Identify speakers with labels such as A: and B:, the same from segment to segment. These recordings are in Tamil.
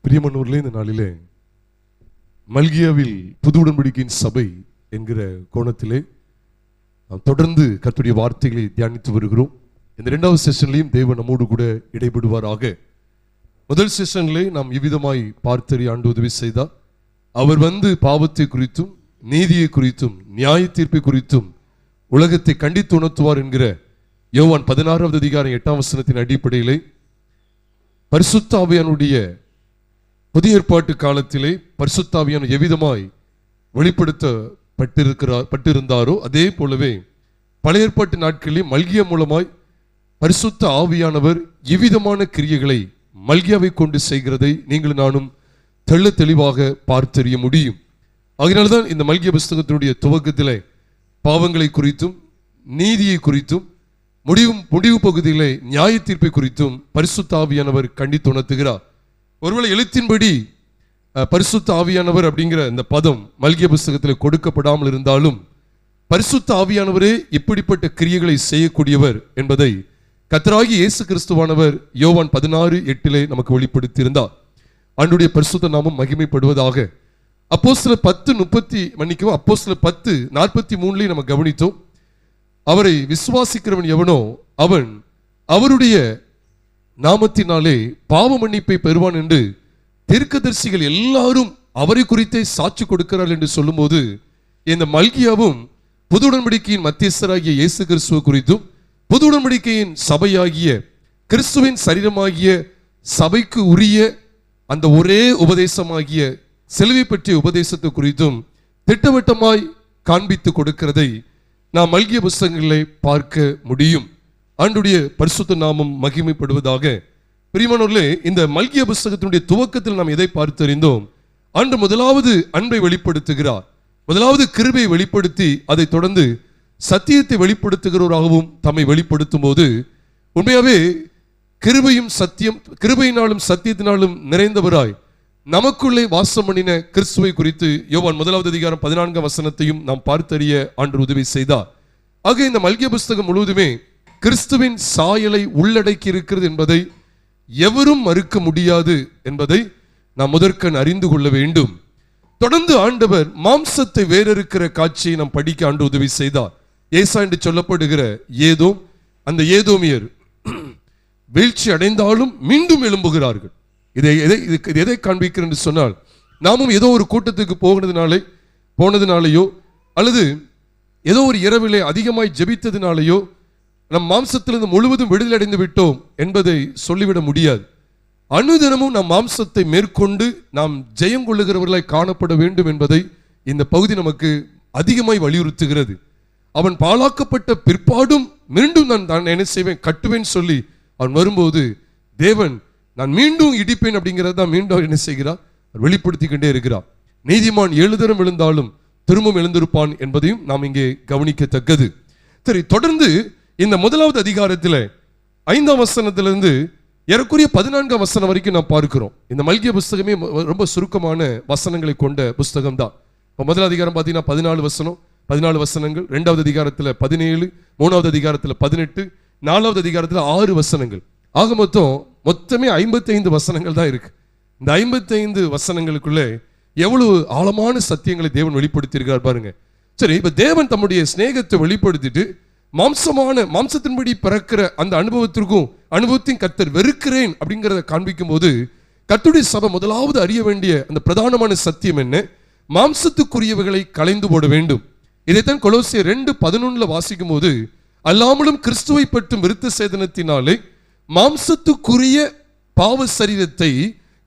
A: பிரியமானவர்களே, இந்த நாளிலே மல்கியாவில் புது உடன்படிக்கையின் சபை என்கிற கோணத்திலே நாம் தொடர்ந்து கர்த்தருடைய வார்த்தைகளை தியானித்து வருகிறோம். இந்த இரண்டாவது செஷன்லையும் தேவன் நம்மோடு கூட இடைபடுவாராக. முதல் செஷன்லே நாம் இவ்விதமாய் பார்த்தறிய ஆண்டு உதவி செய்தார். அவர் பாவத்தை குறித்தும் நீதியை குறித்தும் நியாய தீர்ப்பை குறித்தும் உலகத்தை கண்டித்து உணர்த்துவார் என்கிற யோவான் 16வது அதிகாரம் 8ஆம் வசனத்தின் அடிப்படையிலே பரிசுத்த ஆவியானுடைய புதிய ஏற்பாட்டு காலத்திலே பரிசுத்த ஆவியானவர் எவ்விதமாய் வெளிப்படுத்தப்பட்டிருந்தாரோ அதே போலவே பழைய ஏற்பாட்டு நாட்களில் மல்கியா மூலமாய் பரிசுத்த ஆவியானவர் எவ்விதமான கிரியைகளை மல்கியாவை கொண்டு செய்கிறதை நீங்கள் நானும் தெள்ள தெளிவாக பார்த்தறிய முடியும். அதனால்தான் இந்த மல்கியா புஸ்தகத்தினுடைய துவக்கத்திலே பாவங்களை குறித்தும் நீதியை குறித்தும் முடிவு பகுதியிலே நியாய தீர்ப்பை குறித்தும் பரிசுத்த ஆவியானவர் கண்டித்து உணர்த்துகிறார். ஒருவேளை எழுத்தின்படி பரிசுத்த ஆவியானவர் அப்படிங்கிற இந்த பதம் மல்கியா புஸ்தகத்தில் கொடுக்கப்படாமல் இருந்தாலும் பரிசுத்த ஆவியானவரே இப்படிப்பட்ட கிரியைகளை செய்யக்கூடியவர் என்பதை கர்த்தராகிய இயேசு கிறிஸ்துவானவர் யோவான் 16:8 நமக்கு வெளிப்படுத்தியிருந்தார். ஆண்டவருடைய பரிசுத்த நாமம் மகிமைப்படுவதாக. அப்போஸ்தலர் 10:43 நம்ம கவனித்தோம். அவரை விசுவாசிக்கிறவன் எவனோ அவன் அவருடைய நாமத்தினாலே பாவ மன்னிப்பை பெறுவான் என்று தீர்க்கதரிசிகள் எல்லாரும் அவரை குறித்தே சாட்சி கொடுக்கிறார்கள் என்று சொல்லும்போது இந்த மல்கியாவும் புது உடன்படிக்கையின் மத்தியஸ்தராகிய இயேசு கிறிஸ்துவ குறித்தும் புது உடன்படிக்கையின் சபையாகிய கிறிஸ்துவின் சரீரமாகிய சபைக்கு உரிய அந்த ஒரே உபதேசமாகிய சிலுவை பற்றிய உபதேசத்தை குறித்தும் திட்டவட்டமாய் காண்பித்து கொடுக்கிறதை நாம் மல்கியா புஸ்தகங்களை பார்க்க முடியும். ஆண்டவருடைய பரிசுத்த நாமம் மகிமைப்படுவதாக. பிரியமானவர்களே, இந்த மல்கியா புஸ்தகத்தினுடைய துவக்கத்தில் நாம் எதை பார்த்தறிந்தோம்? ஆண்டு முதலாவது அன்பை வெளிப்படுத்துகிறார். முதலாவது கிருபையை வெளிப்படுத்தி அதை தொடர்ந்து சத்தியத்தை வெளிப்படுத்துகிறவராகவும் தம்மை வெளிப்படுத்தும் போது உண்மையாவே கிருபையினாலும் சத்தியத்தினாலும் நிறைந்தவராய் நமக்குள்ளே வாசம் பண்ணின கிறிஸ்துவை குறித்து யோவான் 1வது அதிகாரம் 14ஆம் வசனத்தையும் நாம் பார்த்தறிய ஆண்டவர் உதவி செய்தார். ஆக இந்த மல்கியா புஸ்தகம் முழுவதுமே கிறிஸ்துவின் சாயலை உள்ளடக்கி இருக்கிறது என்பதை எவரும் மறுக்க முடியாது என்பதை நாம் முதற்கண் அறிந்து கொள்ள வேண்டும். தொடர்ந்து ஆண்டவர் மாம்சத்தை வேறறுக்கிற காட்சியை நாம் படிக்க ஆண்டு உதவி செய்தார். ஏசா என்று சொல்லப்படுகிற ஏதோம், அந்த ஏதோமியர் வீழ்ச்சி அடைந்தாலும் மீண்டும் எழும்புகிறார்கள். எதை காண்பிக்கிறேன் என்று சொன்னால், நாமும் ஏதோ ஒரு கூட்டத்துக்கு போனதுனாலேயோ அல்லது ஏதோ ஒரு இரவிலே அதிகமாய் ஜெபித்ததினாலேயோ நம் மாம்சத்திலிருந்து முழுவதும் விடுதலை அடைந்து விட்டோம் என்பதை சொல்லிவிட முடியாது. அனுதினமும் நம் மாம்சத்தை மேற்கொண்டு நாம் ஜெயம் கொள்ளுகிறவர்களாய் காணப்பட வேண்டும் என்பதை இந்த பகுதி நமக்கு அதிகமாய் வலியுறுத்துகிறது. அவன் பாழாக்கப்பட்ட பிற்பாடும் மீண்டும் நான் என்ன செய்வேன், கட்டுவேன் சொல்லி அவன் வரும்போது தேவன் நான் மீண்டும் இடிப்பேன் அப்படிங்கிறத மீண்டும் என்ன செய்கிறார், வெளிப்படுத்திக்கிட்டே இருக்கிறார். நீதிமான் 7 தரம் விழுந்தாலும் திரும்பவும் எழுந்திருப்பான் என்பதையும் நாம் இங்கே கவனிக்கத்தக்கது. சரி, தொடர்ந்து இந்த முதலாவது அதிகாரத்தில் 5ஆம் வசனத்திலிருந்து ஏறக்குறைய 14ஆம் வசனம் வரைக்கும் நாம் பார்க்கிறோம். இந்த மல்கியா புஸ்தகமே ரொம்ப சுருக்கமான வசனங்களை கொண்ட புஸ்தகம் தான். இப்போ முதல் அதிகாரம் பார்த்தீங்கன்னா 14 வசனங்கள், 2வது அதிகாரத்தில் 17, 3வது அதிகாரத்தில் 18, 4வது அதிகாரத்தில் 6 வசனங்கள். ஆக மொத்தமே 55 வசனங்கள் தான் இருக்கு. இந்த 55 வசனங்களுக்குள்ளே எவ்வளவு ஆழமான சத்தியங்களை தேவன் வெளிப்படுத்தியிருக்கிறார் பாருங்க. சரி, இப்ப தேவன் தம்முடைய சிநேகத்தை வெளிப்படுத்திட்டு மாம்சத்தின்படி பிறக்கிற அந்த அனுபவத்தின் கர்த்தர் வெறுக்கிறேன் அப்படிங்கிறத காண்பிக்கும் போது கர்த்தருடைய சபை முதலாவது அறிய வேண்டிய அந்த பிரதானமான சத்தியம் என்ன? மாம்சத்துக்குரியவைகளை களைந்து போட வேண்டும். இதைத்தான் கொலோசியர் 2:11 வாசிக்கும் போது, அல்லாமலும் கிறிஸ்துவை பற்றும் விருத்த சேதனத்தினாலே மாம்சத்துக்குரிய பாவ சரீரத்தை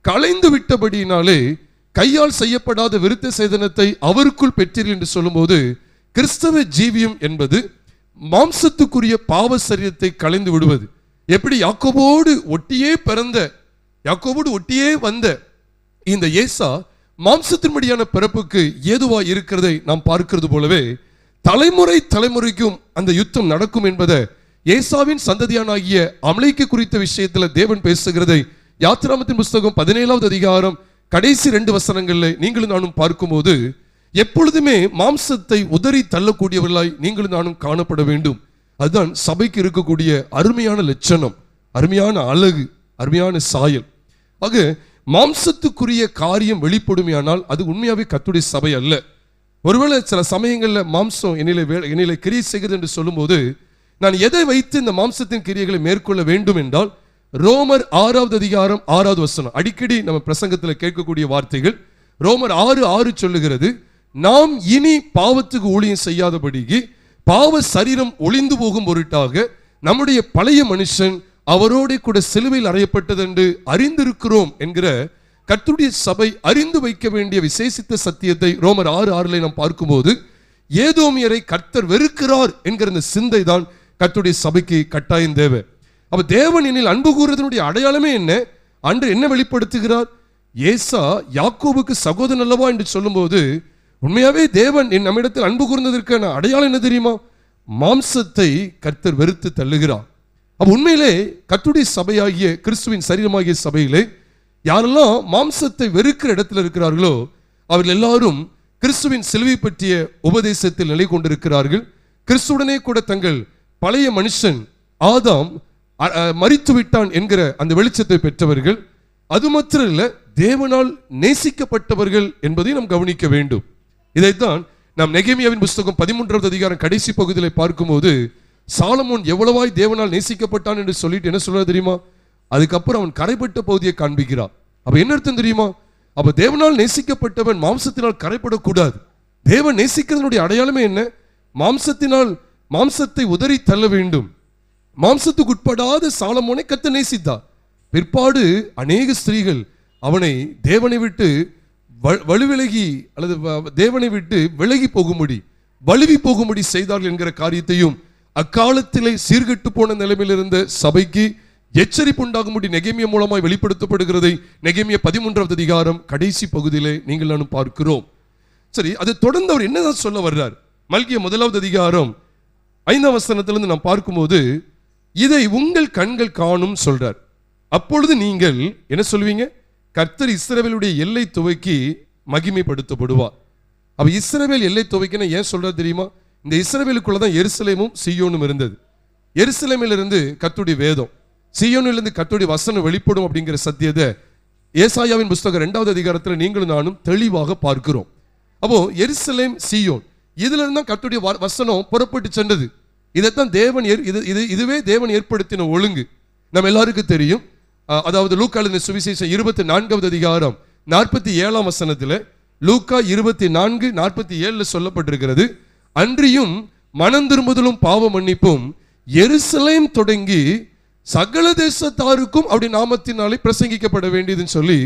A: களைந்து விட்டபடியினாலே கையால் செய்யப்படாத விருத்த சேதனத்தை அவருக்குள் பெற்றீர்கள் என்று சொல்லும்போது, கிறிஸ்தவ ஜீவியம் என்பது மாம்சத்துக்குரிய பாவ சரீரத்தை களைந்து விடுவது. எப்படி யாக்கோபோடு ஒட்டியே வந்த இந்த ஏசா மாம்சத்தின்படியான பிறப்புக்கு ஏதுவா இருக்கிறதை நாம் பார்க்கிறது போலவே தலைமுறைக்கும் அந்த யுத்தம் நடக்கும் என்பதை ஏசாவின் சந்ததியானாகிய அமலேக்கு குறித்த விஷயத்தில் தேவன் பேசுகிறதை யாத்திராமத்தின் புஸ்தகம் 17வது அதிகாரம் கடைசி 2 வசனங்களில் நீங்களும் நானும் பார்க்கும்போது எப்பொழுதுமே மாம்சத்தை உதறி தள்ளக்கூடியவர்களாய் நீங்களும் நானும் காணப்பட வேண்டும். அதுதான் சபைக்கு இருக்கக்கூடிய அருமையான லட்சணம், அருமையான அழகு, அருமையான சாயல். ஆக மாம்சத்துக்குரிய காரியம் வெளிப்படுமையானால் அது உண்மையாவே கர்த்தருடைய சபை அல்ல. ஒருவேளை சில சமயங்களில் மாம்சம் என்னிலே கிரியை செய்கிறது என்று சொல்லும்போது நான் எதை வைத்து இந்த மாம்சத்தின் கிரியைகளை மேற்கொள்ள வேண்டும் என்றால் ரோமர் 6வது அதிகாரம் 6வது வசனம். அடிக்கடி நம்ம பிரசங்கத்தில் கேட்கக்கூடிய வார்த்தைகள். ரோமர் 6:6 சொல்லுகிறது, நாம் இனி பாவத்துக்கு ஊழியம் செய்யாதபடிக்கு பாவ சரீரம் ஒளிந்து போகும் பொருட்டாக நம்முடைய பழைய மனுஷன் அவரோட கூட சிலுவையில் அறையப்பட்டது என்று அறிந்திருக்கிறோம் என்கிற கர்த்தருடைய சபை அறிந்து வைக்க வேண்டிய விசேஷித்த சத்தியத்தை ரோமர் 6:6 நாம் பார்க்கும்போது ஏதோமியரை கர்த்தர் வெறுக்கிறார் என்கிற இந்த சிந்தை தான் கர்த்தருடைய சபைக்கு கட்டாயம் தேவை. அப்ப தேவன் என்னில் அன்பு கூறுவதனுடைய அடையாளமே என்ன? அன்று என்ன வெளிப்படுத்துகிறார்? ஏசா யாக்கோபுக்கு சகோதரன் அல்லவா என்று சொல்லும்போது உண்மையாவே தேவன் நம்மிடத்தில் அன்பு கூர்ந்ததற்கான அடையாளம் என்ன தெரியுமா? மாம்சத்தை கர்த்தர் வெறுத்து தள்ளுகிறார். அப்ப உண்மையிலே கர்த்தருடைய சபையாகிய கிறிஸ்துவின் சரீரமாகிய சபையிலே யாரெல்லாம் மாம்சத்தை வெறுக்கிற இடத்துல இருக்கிறார்களோ அவர்கள் எல்லாரும் கிறிஸ்துவின் சிலுவை பற்றிய உபதேசத்தில் நிலை கொண்டிருக்கிறார்கள். கிறிஸ்துடனே கூட தங்கள் பழைய மனுஷன் ஆதாம் மரித்து விட்டான் என்கிற அந்த வெளிச்சத்தை பெற்றவர்கள். அது மாத்திரம் இல்ல, தேவனால் நேசிக்கப்பட்டவர்கள் என்பதை நாம் கவனிக்க வேண்டும். இதைத்தான் நாம் நெகேமியாவின் புஸ்தகம் 13வது அதிகாரம் கடைசி பகுதியில் பார்க்கும்போது சாலமோன் எவ்வளவாய் தேவனால் நேசிக்கப்பட்டான் என்று சொல்லிட்டு என்ன சொல்றது தெரியுமா? அதுக்கப்புறம் அவன் கரைப்பட்ட பகுதியை காண்பிக்கிறான். அப்ப என்ன அர்த்தம் தெரியுமா? அப்ப தேவனால் நேசிக்கப்பட்டவன் மாம்சத்தினால் கரைப்படக்கூடாது. தேவன் நேசிக்கிறதனுடைய அடையாளமே என்ன? மாம்சத்தை உதறி தள்ள வேண்டும். மாம்சத்துக்கு உட்படாத சாலமோனை கர்த்தர் நேசித்தார். பிற்பாடு அநேக ஸ்திரீகள் அவனை தேவனை விட்டு வலுவிலகி அல்லது தேவனை விட்டு விலகி போகும்படி வலுவி போகும்படி செய்தார்கள் என்கிற காரியத்தையும் அக்காலத்திலே சீர்கெட்டு போன நிலைமையில் இருந்த சபைக்கு எச்சரிப்பு உண்டாகும்படி நெகேமியா மூலமாய் வெளிப்படுத்தப்படுகிறதை நெகேமியா 13வது அதிகாரம் கடைசி பகுதியிலே நீங்கள் நானும் பார்க்கிறோம். சரி, அது தொடர்ந்து அவர் என்னதான் சொல்ல வர்றார்? மல்கியா 1வது அதிகாரம் 5ஆம் வசனத்திலிருந்து நாம் பார்க்கும்போது இதை உங்கள் கண்கள் காணும் சொல்றார். அப்பொழுது நீங்கள் என்ன சொல்வீங்க? கர்த்தர் இஸ்ரவேலுடைய எல்லை துவக்கி மகிமைப்படுத்தப்படுவார். அப்ப இஸ்ரவேல் எல்லை துவக்கின ஏன் சொல்றாரு தெரியுமா? இந்த இஸ்ரவேலுக்குள்ளதான் எருசலேமும் சீயோனும் இருந்தது. எருசலேமிலிருந்து கர்த்தருடைய வேதம், சீயோனிலிருந்து கர்த்தருடைய வசனம் வெளிப்படும் அப்படிங்கிற சத்தியத்தை ஏசாயாவின் புஸ்தகம் 2வது அதிகாரத்தில் நீங்களும் நானும் தெளிவாக பார்க்கிறோம். அப்போ எருசலேம் சீயோன் இதுல இருந்தா கர்த்தருடைய வசனம் புறப்பட்டு சென்றது. இதைத்தான் தேவன் இதுவே தேவன் ஏற்படுத்தின ஒழுங்கு. நம்ம எல்லாருக்கும் தெரியும். அதாவது லூக்கா எழுதின சுவிசேஷம் 24வது அதிகாரம் 47ஆம் வசனத்துல லூக்கா 24:47 சொல்லப்பட்டிருக்கிறது, அன்றியும் மனம் திரும்புதலும் பாவ மன்னிப்பும் எருசலேம் தொடங்கி சகல தேசத்தாருக்கும் அப்படி நாமத்தினாலே பிரசங்கிக்கப்பட வேண்டியதுன்னு சொல்லி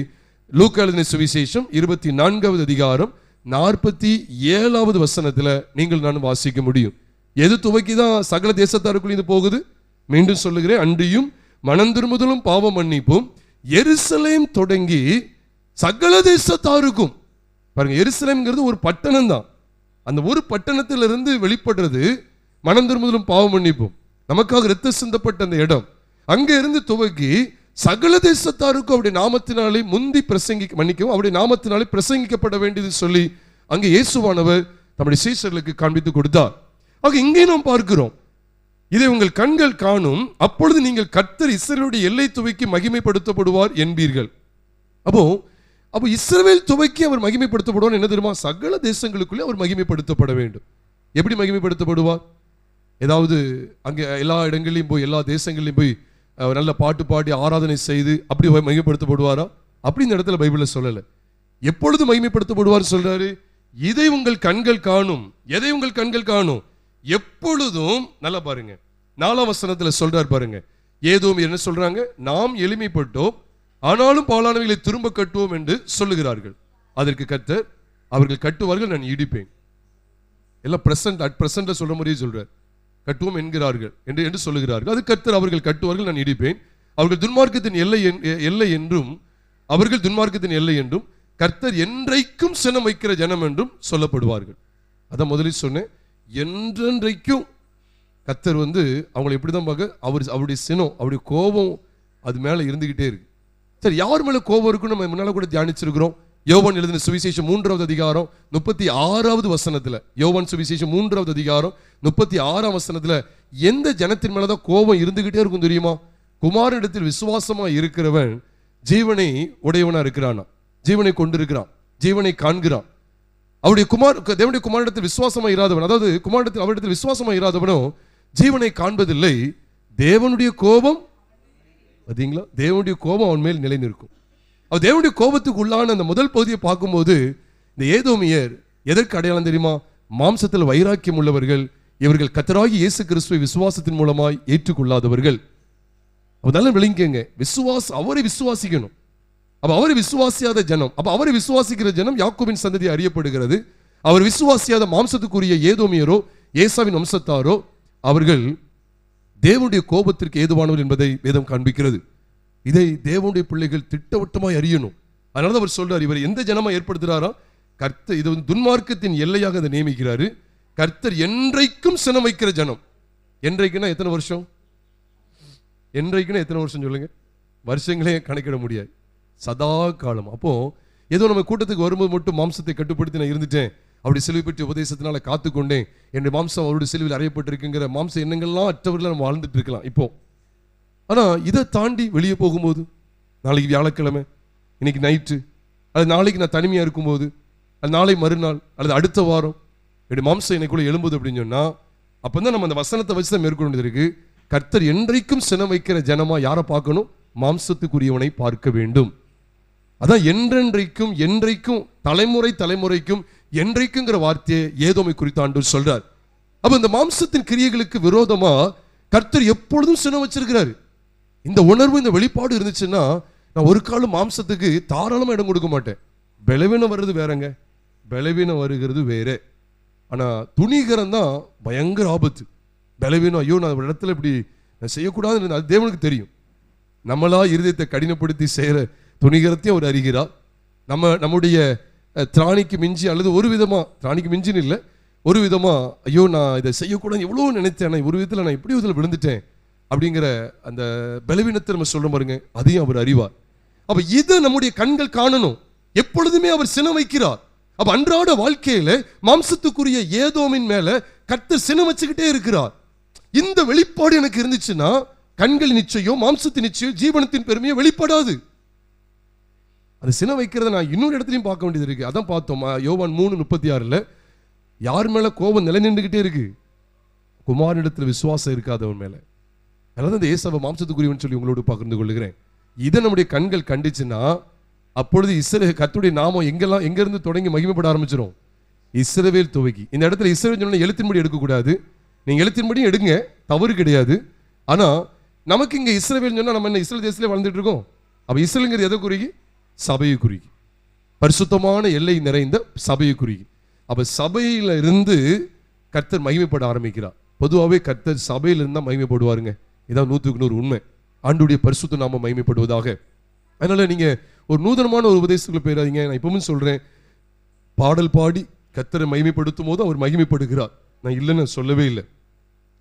A: லூக்கா எழுதின சுவிசேஷம் 24வது அதிகாரம் 47வது வசனத்துல நீங்கள் நான் வாசிக்க முடியும். எது துவக்கிதான் சகல தேசத்தாருக்குள் இது போகுது? மீண்டும் சொல்லுகிறேன், அன்றியும் மனம் திரும்புதலும் பாவ மன்னிப்பும் எருசலேம் தொடங்கி சகல தேசத்தாருக்கும். பாருங்க, எருசலேம்ங்கிறது ஒரு பட்டணம் தான். அந்த ஒரு பட்டணத்திலிருந்து வெளிப்படுறது மனம் திரும்புதலும் பாவ மன்னிப்பும். நமக்காக இரத்த சிந்தப்பட்ட அந்த இடம் அங்க இருந்து துவக்கி சகல தேசத்தாருக்கும் அவருடைய நாமத்தினாலே முந்தி மன்னிக்கவும் அவருடைய நாமத்தினாலே பிரசங்கிக்கப்பட வேண்டியது சொல்லி அங்கே இயேசுவானவர் நம்முடைய சீஷர்களுக்கு காண்பித்து கொடுத்தார். ஆக இங்கே நாம் பார்க்கிறோம், இதை உங்கள் கண்கள் காணும், அப்பொழுது நீங்கள் கர்த்தர் இஸ்ரவேலுடைய எல்லை துவக்கி மகிமைப்படுத்தப்படுவார் என்பீர்கள். அப்போ இஸ்ரவேல் துவக்கி அவர் மகிமைப்படுத்தப்படுவார் என்ன தெரியுமா? சகல தேசங்களுக்குள்ளே அவர் மகிமைப்படுத்தப்பட வேண்டும். எப்படி மகிமைப்படுத்தப்படுவார்? ஏதாவது அங்கே எல்லா இடங்களையும் போய் எல்லா தேசங்களையும் போய் நல்ல பாட்டு பாடி ஆராதனை செய்து அப்படி மகிமைப்படுத்தப்படுவாரா? அப்படி இந்த இடத்துல பைபிளில் சொல்லலை. எப்பொழுது மகிமைப்படுத்தப்படுவார் சொல்றாரு? இதை உங்கள் கண்கள் காணும். எதை உங்கள் கண்கள் காணும்? எப்பொழுதும். நல்லா பாருங்க, 4ஆம் வசனத்துல சொல்றார் பாருங்க, ஏதோ என்ன சொல்றாங்க? நாம் எளிமைப்பட்டோம் ஆனாலும் பாலானவைகளை திரும்ப கட்டுவோம் என்று சொல்லுகிறார்கள். அதற்கு கர்த்தர், அவர்கள் கட்டுவார்கள், நான் இடிப்பேன். எல்லாம் பிரசன்ட் அட் பிரசன்ட்ல சொல்ற மாதிரியே சொல்றார். கட்டுவோம் என்கிறார்கள் என்று சொல்லுகிறார்கள். அது கர்த்தர், அவர்கள் கட்டுவார்கள், நான் இடிப்பேன். அவர்கள் துன்மார்க்கத்தின் எல்லை என்றும் அவர்கள் துன்மார்க்கத்தின் எல்லை என்றும் கர்த்தர் என்றைக்கும் சினம் வைக்கிற ஜனம் என்றும் சொல்லப்படுவார்கள். அதான் முதலில் சொன்னேன், என்றென்றைக்கும் கர்த்தர் அவங்களை எப்படிதான் பார்க்க, அவருடைய சினம், அவருடைய கோபம் அது மேல இருந்துகிட்டே இருக்கு. சரி, யார் மேல கோபம் இருக்குன்னு நம்ம முன்னால கூட தியானிச்சிருக்கிறோம். யோவான் எழுதின சுவிசேஷம் 3வது அதிகாரம் 36வது வசனத்துல, யோவான் சுவிசேஷம் 3வது அதிகாரம் 36ஆம் வசனத்துல எந்த ஜனத்தின் மேலதான் கோபம் இருந்துகிட்டே இருக்கும் தெரியுமா? குமாரனிடத்தில் விசுவாசமா இருக்கிறவன் ஜீவனை உடையவனா இருக்கிறானா, ஜீவனை கொண்டிருக்கிறான், ஜீவனை காண்கிறான். அவருடைய தேவனுடைய குமாரனிடத்தில் விசுவாசமா இராதவன், அதாவது குமாரனிடத்தில் அவரிடத்தில் விசுவாசமா இராதவனோ ஜீவனை காண்பதில்லை. தேவனுடைய கோபம், பார்த்தீங்களா, தேவனுடைய கோபம் அவன் மேல் நிலை நிற்கும். அவர் தேவனுடைய கோபத்துக்கு உள்ளான அந்த முதல் பகுதியை பார்க்கும்போது இந்த ஏதோமியர் எதற்கு அடையாளம் தெரியுமா? மாம்சத்தில் வைராக்கியம் உள்ளவர்கள், இவர்கள் கர்த்தராகிய இயேசு கிறிஸ்துவை விசுவாசத்தின் மூலமாய் ஏற்றுக்கொள்ளாதவர்கள். அதனால விளங்கிக்கங்க, அவரை விசுவாசிக்கணும். அப்ப அவரை விசுவாசியாத ஜனம், அப்ப அவரை விசுவாசிக்கிற ஜனம் யாக்கோபின் சந்ததி அறியப்படுகிறது. அவர் விசுவாசியாத மாம்சத்துக்குரிய ஏதோமியரோ ஏசாவின் வம்சத்தாரோ அவர்கள் தேவனுடைய கோபத்திற்கு ஏதுவானவர் என்பதை வேதம் காண்பிக்கிறது. இதை தேவனுடைய பிள்ளைகள் திட்டவட்டமாய் அறியணும். அதனால அவர் சொல்றார், இவர் எந்த ஜனமா ஏற்படுத்துறாரா? கர்த்தர் இது துன்மார்க்கத்தின் எல்லையாக அதை நியமிக்கிறாரு. கர்த்தர் என்றைக்கும் சினம் வைக்கிற ஜனம். என்றைக்குன்னா எத்தனை வருஷம்? என்றைக்குன்னா எத்தனை வருஷம் சொல்லுங்க? வருஷங்களே கணக்கிட முடியாது, சதா காலம். அப்போ ஏதோ நம்ம கூட்டத்துக்கு வரும்போது மட்டும் மாம்சத்தை கட்டுப்படுத்தி நான் இருந்துட்டேன், அப்படி சிலுவை பற்றி உபதேசத்தினால காத்துக்கொண்டேன், என்னுடைய மாம்சம் அவருடைய சிலுவையில் அறையப்பட்டிருக்குங்கிற மாம்ச எண்ணங்கள்லாம் அற்றவர்கள் நம்ம வாழ்ந்துட்டு இருக்கலாம் இப்போ. ஆனா இதை தாண்டி வெளியே போகும்போது, நாளைக்கு வியாழக்கிழமை, இன்னைக்கு நைட்டு, அது நாளைக்கு நான் தனிமையா இருக்கும்போது, அது நாளை மறுநாள் அல்லது அடுத்த வாரம் என்னுடைய மாம்சம் எனக்குள்ள எழும்புது அப்படின்னு சொன்னா, அப்பதான் நம்ம அந்த வசனத்தை வச்சு தான் மேற்கொள்ள வேண்டியது இருக்கு. கர்த்தர் என்றைக்கும் சினம் வைக்கிற ஜனமா யாரை பார்க்கணும்? மாம்சத்துக்குரியவனை பார்க்க வேண்டும். அதான் என்றென்றைக்கும், என்றைக்கும், தலைமுறை தலைமுறைக்கும், என்றைக்குங்கிற வார்த்தையை ஏதோமை குறித்து ஆண்டவர் சொல்றார். அப்ப இந்த மாம்சத்தின் கிரியைகளுக்கு விரோதமா கர்த்தர் எப்பொழுதும் சினம் வச்சிருக்கிறாரு. இந்த உணர்வு, இந்த வெளிப்பாடு இருந்துச்சுன்னா நான் ஒரு காலம் மாம்சத்துக்கு தாராளமா இடம் கொடுக்க மாட்டேன். பலவீனம் வர்றது வேறங்க, பலவீனம் வருகிறது வேற. ஆனா துணிகரம் தான் பயங்கர ஆபத்து. பலவீனம், ஐயோ நான் இடத்துல இப்படி நான் செய்யக்கூடாதுன்னு அது தேவனுக்கு தெரியும். நம்மளா இருதயத்தை கடினப்படுத்தி செய்யற துணிகரத்தையும் அவர் அறிகிறார். நம்முடைய திராணிக்கு மிஞ்சி, அல்லது ஒரு விதமா, திராணிக்கு மிஞ்சின்னு இல்லை, ஒரு விதமா ஐயோ நான் இதை செய்யக்கூடாது எவ்வளோ நினைத்தேன், ஒரு விதத்தில் நான் இப்படி இதில் விழுந்துட்டேன் அப்படிங்கிற அந்த பலவீனத்தை நம்ம சொல்ல பாருங்க, அதையும் அவர் அறிவார். அப்ப இதை நம்முடைய கண்கள் காணணும். எப்பொழுதுமே அவர் சினம் வைக்கிறார். அப்ப அன்றாட வாழ்க்கையில மாம்சத்துக்குரிய ஏதோமின் மேல கர்த்தர் சினம் வச்சுக்கிட்டே இருக்கிறார். இந்த வெளிப்பாடு எனக்கு இருந்துச்சுன்னா கண்கள் நிச்சயம், மாம்சத்தின் நிச்சயம், ஜீவனத்தின் பெருமையை வெளிப்படாது. அது சினம் வைக்கிறத நான் இன்னொரு இடத்துலையும் பார்க்க வேண்டியது இருக்கு. அதான் பார்த்தோம் யோவான் 3:36 யார் மேல கோபம் நிலை நின்றுகிட்டே இருக்கு? குமாரனிடத்தில் விசுவாசம் இருக்காதவன் மேல. அதனால இந்த ஏசாவை மாம்சத்துக்குரியவன் சொல்லி உங்களோடு பகிர்ந்து கொள்ளுகிறேன். இதை நம்முடைய கண்கள் கண்டிச்சுன்னா அப்பொழுது கர்த்தருடைய நாமம் எங்க இருந்து தொடங்கி மகிமைப்பட ஆரம்பிச்சிடும்? இஸ்ரவேல் துவக்கி. இந்த இடத்துல இஸ்ரவேல் சொன்னா எழுத்தின்படி எடுக்கக்கூடாது. நீங்க எழுத்தின்படியும் எடுங்க, தவறு கிடையாது. ஆனா நமக்கு இங்க இஸ்ரவேல் சொன்னா நம்ம என்ன இஸ்ரேல் தேசத்திலே வாழ்ந்துட்டு இருக்கோம்? அப்ப இஸ்ரேலுங்கிறது எதை குறிக்கி? சபையை குறிக்கி, பரிசுத்தமான எல்லை நிறைந்த சபையை குறிக்கி. அப்ப சபையில இருந்து கர்த்தர் மகிமைப்பட ஆரம்பிக்கிறார். பொதுவாகவே கர்த்தர் சபையில இருந்தா மகிமைப்படுவாருங்க. இதான் 100% உண்மை. ஆண்டுடைய பரிசுத்த நாம மகிமைப்படுவதாக. அதனால நீங்க ஒரு நூதனமான ஒரு உபதேசத்துக்குள்ள போயிடாதீங்க. நான் இப்பவும் சொல்றேன், பாடல் பாடி கர்த்தரை மகிமைப்படுத்தும் போது அவர் மகிமைப்படுகிறார். நான் இல்லைன்னு சொல்லவே இல்லை.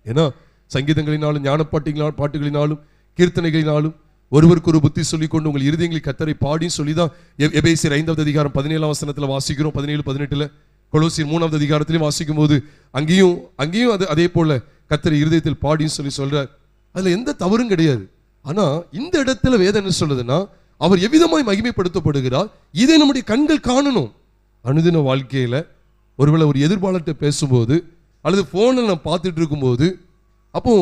A: ஏன்னா சங்கீதங்களினாலும் ஞான பாட்டுகளினாலும் கீர்த்தனைகளினாலும் ஒருவருக்கு ஒரு புத்தி சொல்லிக்கொண்டு உங்கள் இருதயங்களை கர்த்தரை பாடின்னு சொல்லிதான் எபேசியர் 5வது அதிகாரம் 17ஆம் வசனத்துல வாசிக்கிறோம். 17-18 கொலோசியர் 3வது அதிகாரத்திலையும் வாசிக்கும் போது அங்கேயும் அதே போல கர்த்தரை இருதயத்தில் பாடின்னு சொல்லி சொல்றார். அதுல எந்த தவறும் கிடையாது. ஆனா இந்த இடத்துல வேதம் என்ன சொல்லுதுன்னா, அவர் எவ்விதமாய் மகிமைப்படுத்தப்படுகிறார், இதை நம்முடைய கண்கள் காணணும். அனுதின வாழ்க்கையில ஒருவேளை ஒரு எதிர்பாளர்கிட்ட பேசும்போது அல்லது போனில் நான் பார்த்துட்டு இருக்கும்போது, அப்போ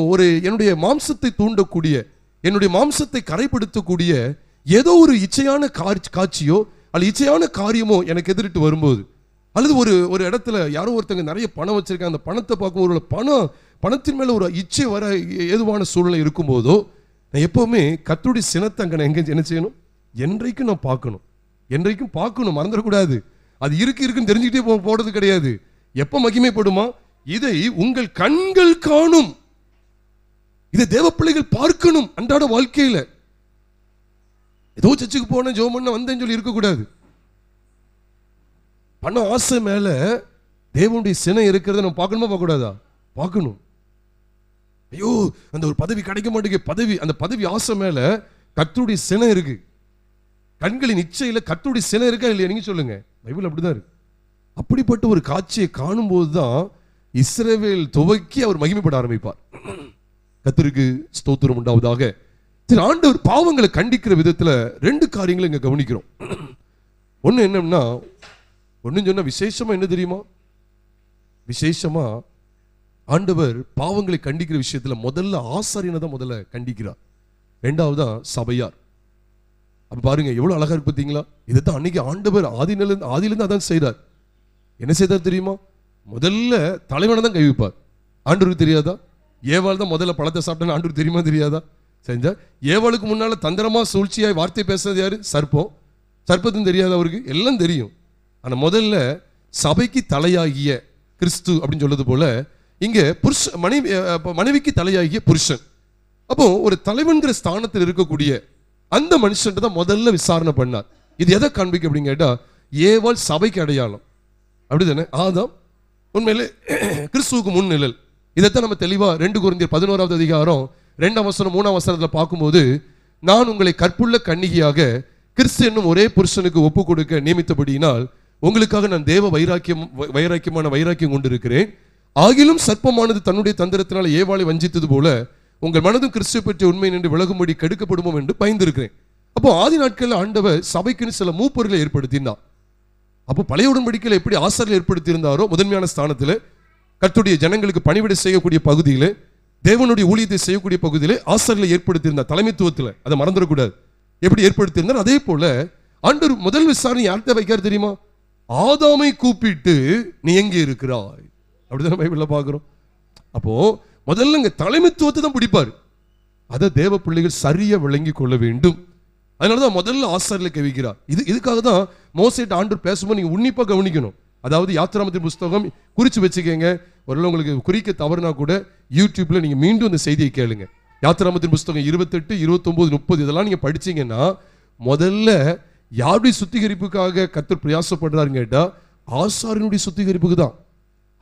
A: என்னுடைய மாம்சத்தை தூண்டக்கூடிய, என்னுடைய மாம்சத்தை கரைப்படுத்தக்கூடிய ஏதோ ஒரு இச்சையான காட்சியோ அல்லது இச்சையான காரியமோ எனக்கு எதிரிட்டு வரும்போது, அல்லது ஒரு இடத்துல யாரோ ஒருத்தங்க நிறைய பணம் வச்சிருக்காங்க, அந்த பணத்தை பார்க்கும் ஒரு பணத்தின் மேல ஒரு இச்சை வர ஏதுவான சூழ்நிலை இருக்கும்போதோ, நான் எப்பவுமே கர்த்தருடைய சினத்தை அங்கே என்ன செய்யணும்? என்றைக்கும் நான் பார்க்கணும், என்றைக்கும் பார்க்கணும், மறந்துடக்கூடாது. அது இருக்குன்னு தெரிஞ்சுக்கிட்டே போடுறது கிடையாது. எப்ப மகிமைப்படுமா? இதை உங்கள் கண்கள் காணும். இதை தேவ பிள்ளைகள் பார்க்கணும். அன்றாட வாழ்க்கையில ஏதோ சர்ச்சுக்கு போன ஜெபம் பண்ண வந்தேன்னு சொல்லி இருக்கக்கூடாது. பண ஆசை மேல தேவனுடைய சினம் இருக்கிறத நம்ம பார்க்கணுமா பார்க்கக்கூடாதா? பார்க்கணும். ஐயோ அந்த ஒரு பதவி கிடைக்க மாட்டேங்குது, அந்த பதவி ஆசை மேல கர்த்தருடைய சினம் இருக்கு. கண்களின் இச்சையில கர்த்தருடைய சினம் இருக்கா இல்லையா? நீங்க சொல்லுங்க. பைபிள் அப்படிதான் இருக்கு. அப்படிப்பட்ட ஒரு காட்சியை காணும் போதுதான் இஸ்ரவேல் துவக்கி அவர் மகிமைப்பட ஆரம்பிப்பார். கர்த்தருக்கு ஸ்தோத்திரம் உண்டாவதாக. சரி, ஆண்டவர் பாவங்களை கண்டிக்கிற விதத்துல 2 காரியங்களை இங்க கவனிக்கிறோம். ஒண்ணு என்னன்னா, ஒன்னு சொன்னா விசேஷமா என்ன தெரியுமா? விசேஷமா ஆண்டவர் பாவங்களை கண்டிக்கிற விஷயத்துல முதல்ல ஆசாரியனை தான் முதல்ல கண்டிக்கிறார். 2வதா சபையார். அப்ப பாருங்க எவ்வளவு அழகா இருக்கு பார்த்தீங்களா? இதைத்தான் அன்னைக்கு ஆண்டவர் ஆதியிலிருந்து அதான் செய்றார். என்ன செய்தார் தெரியுமா? முதல்ல தலைவனை தான் கைவிப்பார். ஆண்டவருக்கு தெரியாதா? ஏவாள் தான் முதல்ல பழத்தை சாப்பிட்டான்னு ஆண்டவருக்கு தெரியுமா தெரியாதா? செஞ்சா ஏவாளுக்கு முன்னால தந்திரமா சூழ்ச்சியாய் வார்த்தை பேசுறது யாரு? சர்ப்பம். சர்ப்பத்தும் தெரியாது அவருக்கு, எல்லாம் தெரியும். ஆனா முதல்ல சபைக்கு தலையாகிய கிறிஸ்து அப்படின்னு சொல்றது போல இங்க மனைவிக்கு தலையாகிய புருஷன். அப்போ ஒரு தலைவன்கிற ஸ்தானத்தில் இருக்கக்கூடிய அந்த மனுஷன் தான் முதல்ல விசாரணை பண்ணார். இது எதை காண்பிக்க அப்படின்னு கேட்டா, ஏவாள் சபைக்கு அடையாளம், அப்படிதானே? ஆதாம் உண்மையிலே கிறிஸ்துவுக்கு முன் நிழல். இதைத்தான் நம்ம தெளிவா 2 கொரிந்தியர் 11வது அதிகாரம் 2ஆம் வசனம் 3ஆம் வசனத்துல பார்க்கும்போது, நான் உங்களை கற்புள்ள கன்னிகையாக கிறிஸ்து என்னும் ஒரே புருஷனுக்கு ஒப்பு கொடுக்க நியமித்தபடியினால் உங்களுக்காக நான் தேவ வைராக்கியம் கொண்டிருக்கிறேன். ஆகிலும் சர்ப்பமானது தன்னுடைய தந்திரத்தினால் ஏவாளை வஞ்சித்தது போல உங்கள் மனதும் கிறிஸ்துவை பற்றி உண்மை நின்று விலகும்படி கெடுக்கப்படுமோ என்று பயந்திருக்கிறேன். அப்போ ஆதி நாட்களில் ஆண்டவர் சபைக்குன்னு சில மூப்பர்களை ஏற்படுத்தினார். அப்போ பழைய உடன்படிக்கையில் எப்படி ஆசாரியர் ஏற்படுத்தி இருந்தாரோ முதன்மையான ஸ்தானத்தில் கர்த்தருடைய ஜனங்களுக்கு பணிவிடை செய்யக்கூடிய பகுதியில், தேவனுடைய ஊழியத்தை செய்யக்கூடிய பகுதியில் ஆசாரியர்களை ஏற்படுத்தியிருந்தார். தலைமைத்துவத்தில் அதை மறந்துடக்கூடாது. எப்படி ஏற்படுத்தியிருந்தார் அதே போல ஆண்டவர் முதல் விசாரணை யார்கிட்ட வைக்கார் தெரியுமா? ஆதாமை கூப்பிட்டு நீ எங்கே இருக்கிறாய், அப்படிதான் பைபிள்ல பார்க்கிறோம். அப்போ முதல்ல இங்க தலைமைத்துவத்தை தான் பிடிப்பார். அதை தேவ பிள்ளைகள் சரியா விளங்கி கொள்ள வேண்டும். அதனாலதான் முதல்ல ஆசாரியர்களை கவிக்கிறார். இதுக்காக தான் மோசேட்ட ஆண்டவர் பேசும்போது நீங்க உன்னிப்பா கவனிக்கணும். அதாவது யாத்திராமத்தின் புஸ்தகம் குறிச்சு வச்சுக்கங்க. ஒருவேளை உங்களுக்கு குறிக்க தவறுனா கூட யூடியூப்ல நீங்க மீண்டும் அந்த செய்தியை கேளுங்க. யாத்திராமத்தின் புஸ்தகம் 28, 29, 30 இதெல்லாம் நீங்க படிச்சீங்கன்னா முதல்ல யாருடைய சுத்திகரிப்புக்காக கர்த்தர் பிரயாசப்படுறாருன்னு கேட்டா ஆசாரியனுடைய சுத்திகரிப்புக்கு தான்.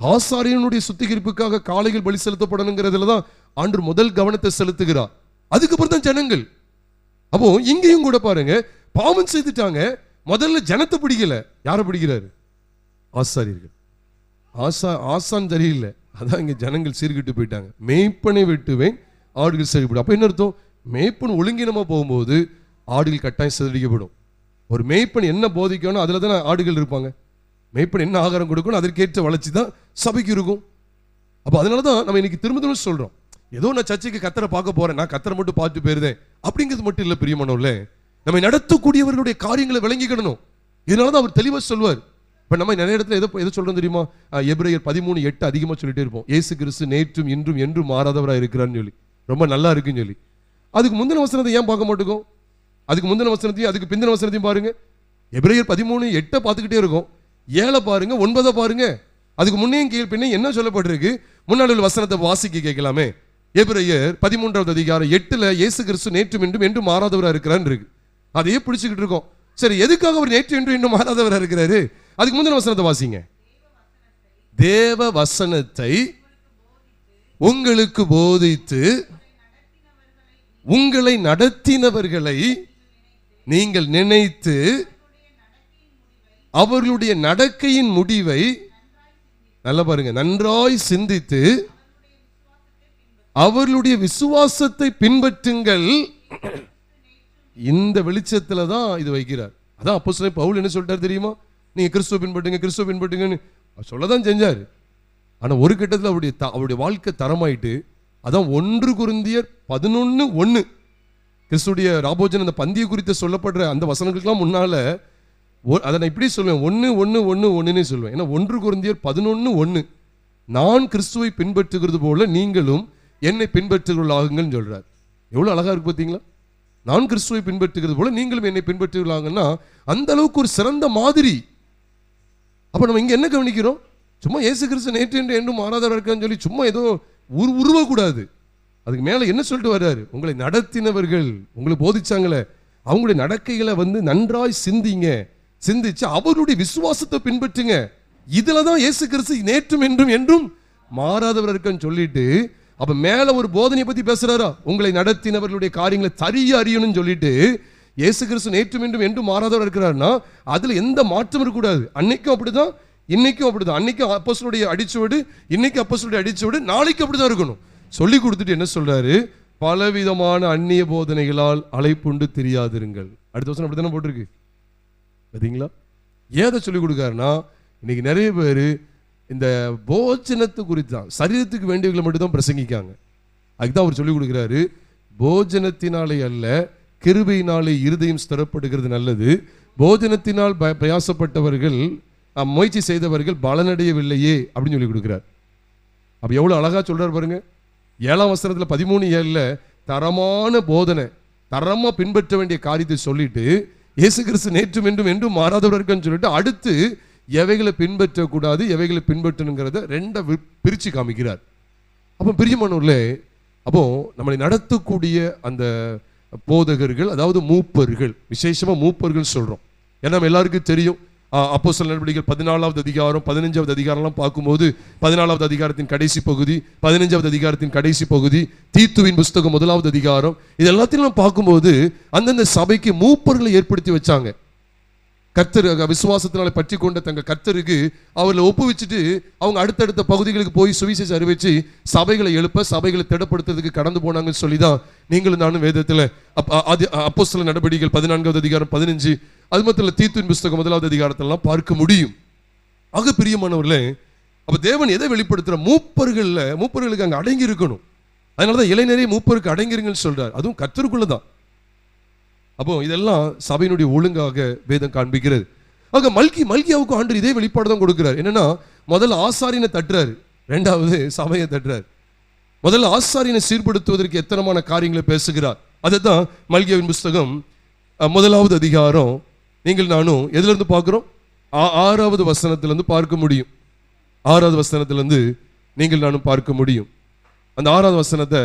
A: ஆசாரியனுடைய சுத்திகரிப்புக்காக காளைகள் பலி செலுத்தப்படணுங்கிறதுல தான் ஆண்டவர் முதல் கவனத்தை செலுத்துகிறார். அதுக்கப்புறம் தான் ஜனங்கள். அப்போ இங்கேயும் கூட பாருங்க, பாவம் செய்துட்டாங்க, முதல்ல ஜனத்தை பிடிக்கல, யாரை பிடிக்கிறாரு? ஆசாரியர்கள். ஆசான் சரியில்லை, அதான் இங்க ஜனங்கள் சீர்கிட்டு போயிட்டாங்க. மேய்ப்பனை வெட்டுவேன் ஆடுகள் சிதறடிக்கப்படும். அப்ப என்ன அர்த்தம்? மேய்ப்பன் ஒழுங்கினமா போகும்போது ஆடுகள் கட்டாயம் சிதறடிக்கப்படும். ஒரு மேய்ப்பன் என்ன போதிக்கணும் அதுல தானே ஆடுகள் இருப்பாங்க. மேய்ப்பன் என்ன ஆகாரம் கொடுக்கணும் அதற்கேற்ற வளர்ச்சி தான் சபைக்கு இருக்கும். அப்போ அதனாலதான் நம்ம இன்னைக்கு திரும்ப சொல்றோம், ஏதோ நான் சர்ச்சைக்கு கத்தரை பார்க்க போறேன், நான் கத்தரை மட்டும் பார்த்து போயிருந்தேன் அப்படிங்கிறது மட்டும் இல்லை பிரியமானவர்களே. நம்ம நடத்தக்கூடியவர்களுடைய காரியங்களை விளங்கிக்கணும். இதனாலதான் அவர் தெளிவா சொல்வார். இப்ப நம்ம நிறைய இடத்துல எதை சொல்றோம் தெரியுமா? எபிரேயர் 13:8 அதிகமா சொல்லிட்டே இருப்போம். இயேசு கிறிஸ்து நேற்றும் இன்றும் என்றும் மாறாதவராக இருக்கிறான்னு சொல்லி, ரொம்ப நல்லா இருக்குன்னு சொல்லி. அதுக்கு முந்தின வசனத்தை ஏன் பார்க்க மாட்டோம்? அதுக்கு முந்தின வசனத்தையும் அதுக்கு பிந்தின வசனத்தையும் பாருங்க. எபிரேயர் 13:8 பார்த்துக்கிட்டே இருக்கும், 7 பாருங்க, 9 பாருங்க. அதுக்கு முன்னையும் கீழ் பின்னே என்ன சொல்லப்பட்டிருக்கு? முன்னாடி உள்ள வசனத்தை வாசிக்க கேட்கலாமே. எபிரேயர் 13வது அதிகாரம் 8ல இயேசு கிறிஸ்து நேற்றும் இன்றும் என்றும் மாறாதவராக இருக்கிறான்னு இருக்கு. அதையே பிடிச்சுக்கிட்டு இருக்கோம். சரி, எதுக்காக அவர் நேற்று இன்றும் இன்னும் மாறாதவராக இருக்கிறாரு? அதுக்கு முந்தின வசனத்தை வாசிங்க. தேவ வசனத்தை உங்களுக்கு போதித்து உங்களை நடத்தினவர்களை நீங்கள் நினைத்து அவர்களுடைய நடக்கையின் முடிவை நல்ல பாருங்க, நன்றாய் சிந்தித்து அவர்களுடைய விசுவாசத்தை பின்பற்றுங்கள். இந்த வெளிச்சத்துல தான் இது வைக்கிறார். அதான் அப்போஸ்தலன் பவுல் என்ன சொல்லிட்டார் தெரியுமா? நீங்க கிறிஸ்துவை பின்பற்றுங்கன்னு சொல்லதான் செஞ்சாரு. ஆனா ஒரு கட்டத்தில் அவருடைய வாழ்க்கை தரமாயிட்டு, அதான் 1 கொரிந்தியர் 11:1 கிறிஸ்துடைய ராபோஜன் அந்த பந்திய குறித்து சொல்லப்படுற அந்த வசனங்களுக்கெல்லாம் முன்னால அதை நான் இப்படி சொல்லுவேன், 1:1:1:1 சொல்லுவேன். ஏன்னா 1 கொரிந்தியர் 11:1 நான் கிறிஸ்துவை பின்பற்றுகிறது போல நீங்களும் என்னை பின்பற்றுகிறார்கள் சொல்றார். எவ்வளவு அழகா இருக்கு பார்த்தீங்களா? நான் கிறிஸ்துவை பின்பற்றுகிறது போல நீங்களும் என்னை பின்பற்றுகிறாங்கன்னா அந்த அளவுக்கு ஒரு சிறந்த மாதிரி. அப்ப நம்ம இங்க என்ன கவனிக்கிறோம்? சும்மா இயேசு கிறிஸ்து நேற்று என்றும் மாறாதவராக இருக்கான்னு சொல்லி சும்மா ஏதோ உருவக்கூடாது. அதுக்கு மேல என்ன சொல்லிட்டு வர்றாரு? உங்களை நடத்தினவர்கள், உங்களை போதிச்சாங்களே, அவங்களுடைய நடக்கைகளை நன்றாய் சிந்திச்சு அவருடைய விசுவாசத்தை பின்பற்றுங்க. இதுலதான் இயேசு கிறிஸ்து நேற்றும் என்றும் மாறாதவர் இருக்கான்னு சொல்லிட்டு, அப்ப மேல ஒரு போதனையை பத்தி பேசுறாரா? உங்களை நடத்தினவர்களுடைய காரியங்களை சரியா அறியணும்னு சொல்லிட்டு இயேசு கிறிஸ்து நேற்றும் என்றும் மாறாதவர் இருக்கிறாருன்னா அதுல எந்த மாற்றம் இருக்கக்கூடாது. அன்னைக்கும் அப்படிதான், இன்னைக்கும் அப்படிதான். அன்னைக்கும் அப்போஸ்தலருடைய அடிச்சுவடு, இன்னைக்கு அப்போஸ்தலருடைய அடிச்சுவடு, நாளைக்கு அப்படிதான் இருக்கணும் சொல்லி கொடுத்துட்டு என்ன சொல்றாரு? பலவிதமான அந்நிய போதனைகளால் அலைப்புண்டு தெரியாதிருங்கள். அடுத்த வருஷம் அப்படித்தானே போட்டிருக்கு பார்த்தீங்களா? ஏதை சொல்லிக் கொடுக்காருன்னா, இன்னைக்கு நிறைய பேர் இந்த போஜனத்தை குறித்து தான், சரீரத்துக்கு வேண்டியவர்களை மட்டும் தான் பிரசங்கிக்காங்க. அதுதான் அவர் சொல்லிக் கொடுக்குறாரு, போஜனத்தினாலே அல்ல கிருபையினாலே இருதயம் ஸ்திரப்படுகிறது நல்லது. போஜனத்தினால் பிரயாசப்பட்டவர்கள், முயற்சி செய்தவர்கள் பலனடையவில்லையே அப்படின்னு சொல்லி கொடுக்குறார். அப்போ எவ்வளோ அழகா சொல்றாரு பாருங்க. 7ஆம் வசனத்தில் 13:7 தரமான போதனை, தரமா பின்பற்ற வேண்டிய காரியத்தை சொல்லிட்டு, இயேசு கிறிஸ்து நேற்றும் என்றும் என்றும் மாறாதவர்கள் சொல்லிட்டு அடுத்து எவைகளை பின்பற்றக்கூடாது எவைகளை பின்பற்றணுங்கிறத ரெண்டை பிரித்து காமிக்கிறார். அப்போ பிரியமானவர்களே, அப்போ நம்மளை நடத்தக்கூடிய அந்த போதகர்கள், அதாவது மூப்பர்கள், விசேஷமாக மூப்பர்கள் சொல்கிறோம். ஏன்னா நம்ம எல்லாருக்கும் தெரியும், அப்போஸ்தலர் நடவடிக்கைகள் 14வது அதிகாரம் 15வது அதிகாரம்லாம் பார்க்கும்போது 14வது அதிகாரத்தின் கடைசி பகுதி, 15வது அதிகாரத்தின் கடைசி பகுதி, தீத்துவின் புஸ்தகம் 1வது அதிகாரம், இது எல்லாத்தையும் பார்க்கும்போது அந்தந்த சபைக்கு மூப்பர்களை ஏற்படுத்தி வச்சாங்க. கர்த்தர் விசுவாசத்தினால பற்றி கொண்ட தங்கள் கர்த்தருக்கு அவர்களை ஒப்புவிச்சுட்டு அவங்க அடுத்தடுத்த பகுதிகளுக்கு போய் சுவிசேஷம் அறிவிச்சு சபைகளை எழுப்ப, சபைகளை திடப்படுத்துறதுக்கு கடந்து போனாங்கன்னு சொல்லி தான் நீங்களும் நானும் வேதத்தில் அப்போஸ்தலர் நடவடிக்கைகள் 14வது அதிகாரம் 15, அது மட்டும் தீத்துவின் புஸ்தகம் 1வது அதிகாரத்தெல்லாம் பார்க்க முடியும். ஆக பிரியமானவர்களே, அப்போ தேவன் எதை வெளிப்படுத்துகிற, மூப்பர்களுக்கு அங்கே அடங்கி இருக்கணும். அதனால தான் இளைஞரே மூப்பருக்கு அடங்கிருங்கன்னு சொல்றார். அதுவும் கர்த்தருக்குள்ள தான். அப்போ இதெல்லாம் சபையினுடைய ஒழுங்காக வேதம் காண்பிக்கிறது. ஆக மல்கியாவுக்கு ஆண்டு இதே வெளிப்பாடு தான் கொடுக்கிறார். என்னன்னா, முதல்ல ஆசாரியனை தட்டுறாரு, ரெண்டாவது சபையை தட்டுறாரு. முதல்ல ஆசாரியனை சீர்படுத்துவதற்கு எத்தனமான காரியங்களை பேசுகிறார். அதை தான் மல்கியாவின் புஸ்தகம் 1வது அதிகாரம் நீங்கள் நானும் எதிலிருந்து பார்க்கிறோம், 6வது வசனத்திலிருந்து பார்க்க முடியும். 6வது வசனத்திலிருந்து நீங்கள் நானும் பார்க்க முடியும். அந்த 6வது வசனத்தை